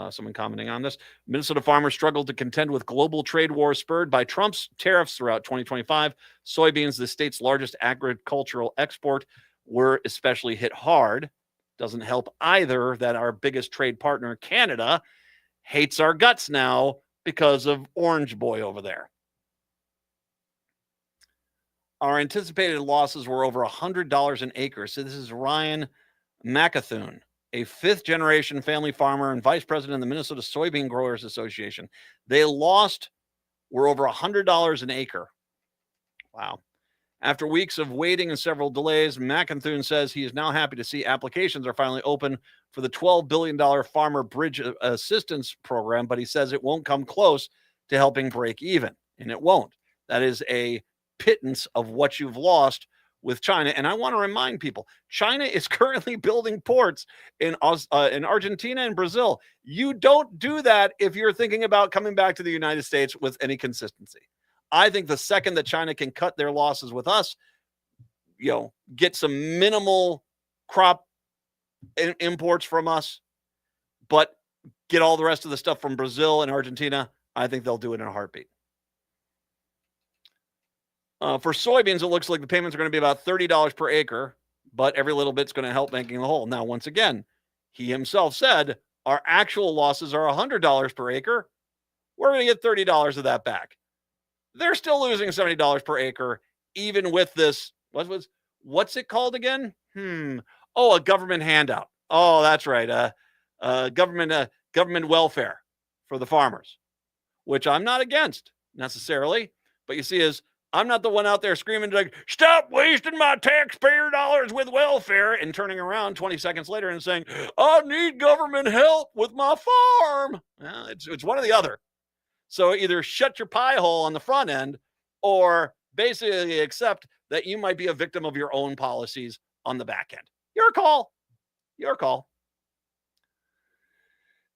Someone commenting on this. Minnesota farmers struggled to contend with global trade wars spurred by Trump's tariffs throughout 2025. Soybeans, the state's largest agricultural export, were especially hit hard. Doesn't help either that our biggest trade partner, Canada, hates our guts now because of Orange Boy over there. Our anticipated losses were over $100 an acre. So this is Ryan McAthune, a fifth-generation family farmer and vice president of the Minnesota Soybean Growers Association. They were over $100 an acre. Wow. After weeks of waiting and several delays, McAthune says he is now happy to see applications are finally open for the $12 billion Farmer Bridge Assistance Program, but he says it won't come close to helping break even, and it won't. That is a pittance of what you've lost with China. And I want to remind people, China is currently building ports in Argentina and Brazil. You don't do that if you're thinking about coming back to the United States with any consistency. I think the second that China can cut their losses with us, get some minimal crop imports from us, but get all the rest of the stuff from Brazil and Argentina, I think they'll do it in a heartbeat. For soybeans, it looks like the payments are going to be about $30 per acre, but every little bit's going to help making the whole. Now, once again, he himself said our actual losses are $100 per acre. We're going to get $30 of that back. They're still losing $70 per acre, even with this. What's it called again? Oh, a government handout. Oh, that's right. Government welfare for the farmers, which I'm not against necessarily. But you see, I'm not the one out there screaming like, stop wasting my taxpayer dollars with welfare, and turning around 20 seconds later and saying, I need government help with my farm. Well, it's one or the other. So either shut your pie hole on the front end or basically accept that you might be a victim of your own policies on the back end. Your call. Your call.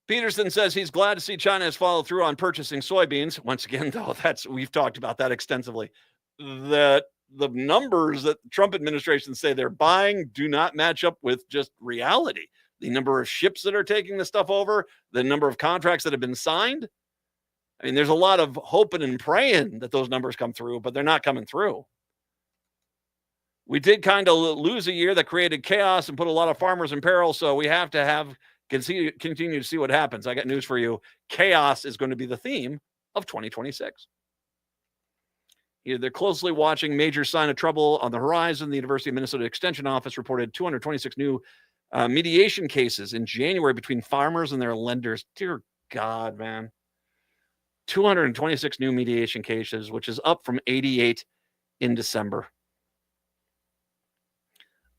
Peterson says he's glad to see China has followed through on purchasing soybeans. Once again, though, we've talked about that extensively. That the numbers that the Trump administration say they're buying do not match up with just reality. The number of ships that are taking the stuff over, the number of contracts that have been signed. I mean, there's a lot of hoping and praying that those numbers come through, but they're not coming through. We did kind of lose a year that created chaos and put a lot of farmers in peril, so we have to continue to see what happens. I got news for you. Chaos is going to be the theme of 2026. They're closely watching major sign of trouble on the horizon. The University of Minnesota Extension Office reported 226 new mediation cases in January between farmers and their lenders. Dear God, man. 226 new mediation cases, which is up from 88 in December.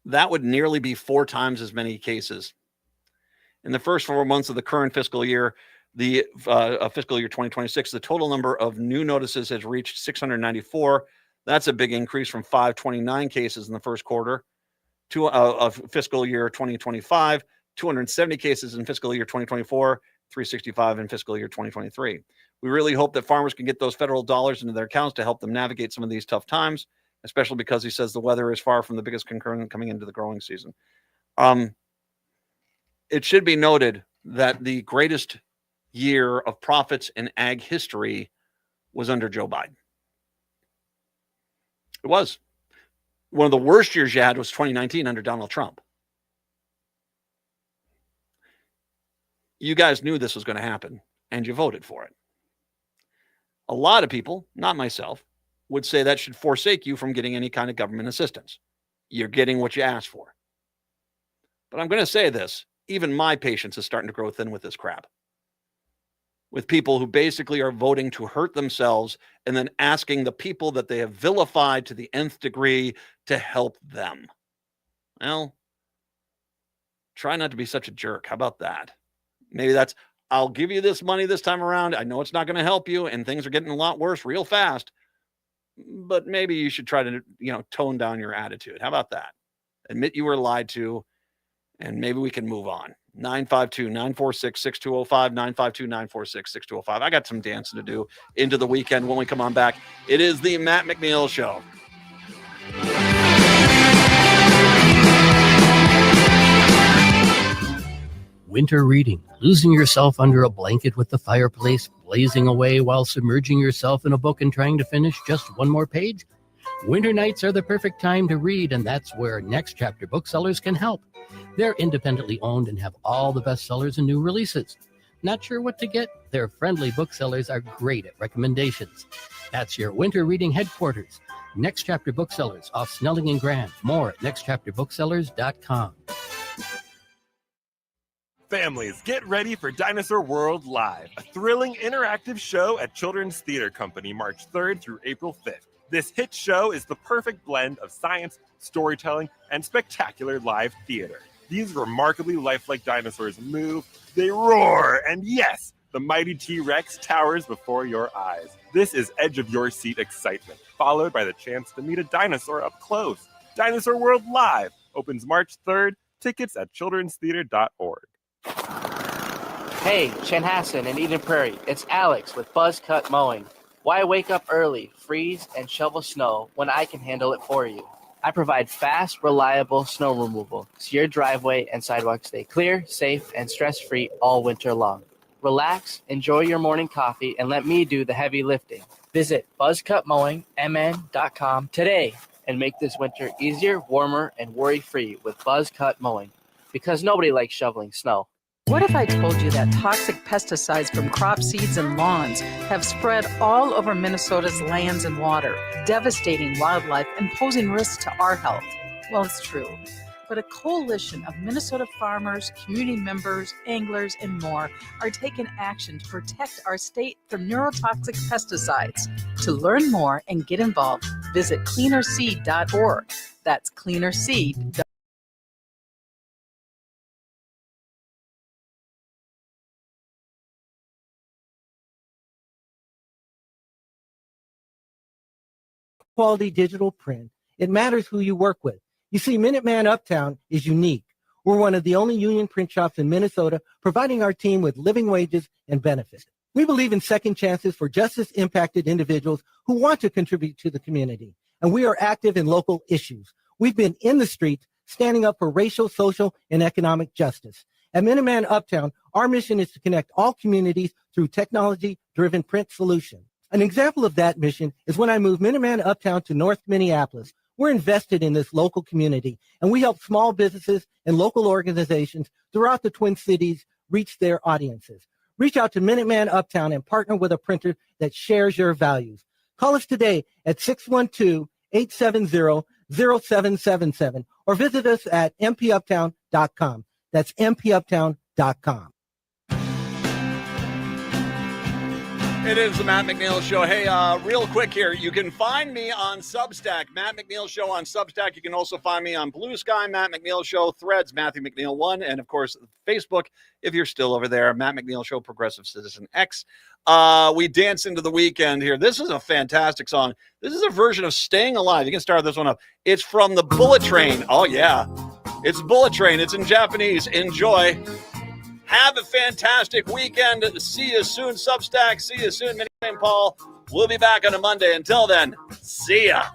That would nearly be 4 times as many cases. In the first 4 months of the current fiscal year, the fiscal year 2026, the total number of new notices has reached 694. That's a big increase from 529 cases in the first quarter of fiscal year 2025, 270 cases in fiscal year 2024, 365 in fiscal year 2023. We really hope that farmers can get those federal dollars into their accounts to help them navigate some of these tough times, especially because he says the weather is far from the biggest concern coming into the growing season. It should be noted that the greatest year of profits in ag history was under Joe Biden. It was. One of the worst years you had was 2019 under Donald Trump. You guys knew this was going to happen, and you voted for it. A lot of people, not myself, would say that should forsake you from getting any kind of government assistance. You're getting what you asked for. But I'm going to say this, even my patience is starting to grow thin with this crap. With people who basically are voting to hurt themselves and then asking the people that they have vilified to the nth degree to help them. Well, try not to be such a jerk. How about that? Maybe that's, I'll give you this money this time around. I know it's not going to help you and things are getting a lot worse real fast, but maybe you should try to, tone down your attitude. How about that? Admit you were lied to, and maybe we can move on. 952-946-6205, 952-946-6205. I got some dancing to do into the weekend when we come on back. It is the Matt McNeil Show. Winter reading, losing yourself under a blanket with the fireplace blazing away while submerging yourself in a book and trying to finish just one more page? Winter nights are the perfect time to read, and that's where Next Chapter Booksellers can help. They're independently owned and have all the bestsellers and new releases. Not sure what to get? Their friendly booksellers are great at recommendations. That's your winter reading headquarters. Next Chapter Booksellers off Snelling and Grand. More at nextchapterbooksellers.com. Families, get ready for Dinosaur World Live, a thrilling interactive show at Children's Theater Company March 3rd through April 5th. This hit show is the perfect blend of science, storytelling, and spectacular live theater. These remarkably lifelike dinosaurs move, they roar, and yes, the mighty T-Rex towers before your eyes. This is edge-of-your-seat excitement, followed by the chance to meet a dinosaur up close. Dinosaur World Live opens March 3rd. Tickets at childrenstheater.org. Hey, Chanhassen in Eden Prairie, it's Alex with Buzz Cut Mowing. Why wake up early, freeze, and shovel snow when I can handle it for you? I provide fast, reliable snow removal so your driveway and sidewalk stay clear, safe, and stress-free all winter long. Relax, enjoy your morning coffee, and let me do the heavy lifting. Visit buzzcutmowingmn.com today and make this winter easier, warmer, and worry-free with Buzz Cut Mowing, because nobody likes shoveling snow. What if I told you that toxic pesticides from crop seeds and lawns have spread all over Minnesota's lands and water, devastating wildlife and posing risks to our health? Well, it's true. But a coalition of Minnesota farmers, community members, anglers, and more are taking action to protect our state from neurotoxic pesticides. To learn more and get involved, visit cleanerseed.org. That's cleanerseed.org. Quality digital print. It matters who you work with. You see, Minuteman Uptown is unique. We're one of the only union print shops in Minnesota providing our team with living wages and benefits. We believe in second chances for justice-impacted individuals who want to contribute to the community, and we are active in local issues. We've been in the streets standing up for racial, social, and economic justice. At Minuteman Uptown, our mission is to connect all communities through technology-driven print solutions. An example of that mission is when I moved Minuteman Uptown to North Minneapolis. We're invested in this local community, and we help small businesses and local organizations throughout the Twin Cities reach their audiences. Reach out to Minuteman Uptown and partner with a printer that shares your values. Call us today at 612-870-0777 or visit us at mpuptown.com. That's mpuptown.com. It is the Matt McNeil Show. Hey, real quick here, you can find me on Substack, Matt McNeil Show on Substack. You can also find me on Blue Sky, Matt McNeil Show, Threads, Matthew McNeil 1, and of course, Facebook, if you're still over there, Matt McNeil Show, Progressive Citizen X. We dance into the weekend here. This is a fantastic song. This is a version of Staying Alive. You can start this one up. It's from the Bullet Train. Oh, yeah. It's Bullet Train. It's in Japanese. Enjoy. Have a fantastic weekend. See you soon, Substack. See you soon, Minnie and Paul. We'll be back on a Monday. Until then, see ya.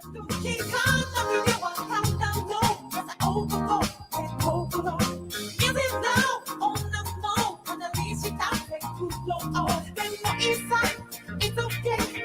It's okay.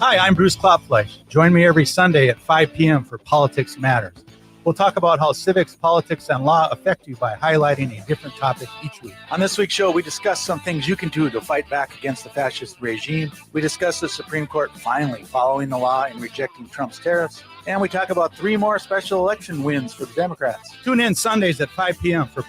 Hi, I'm Bruce Klopfleisch. Join me every Sunday at 5 p.m. for Politics Matters. We'll talk about how civics, politics, and law affect you by highlighting a different topic each week. On this week's show, we discuss some things you can do to fight back against the fascist regime. We discuss the Supreme Court finally following the law and rejecting Trump's tariffs. And we talk about 3 more special election wins for the Democrats. Tune in Sundays at 5 p.m. for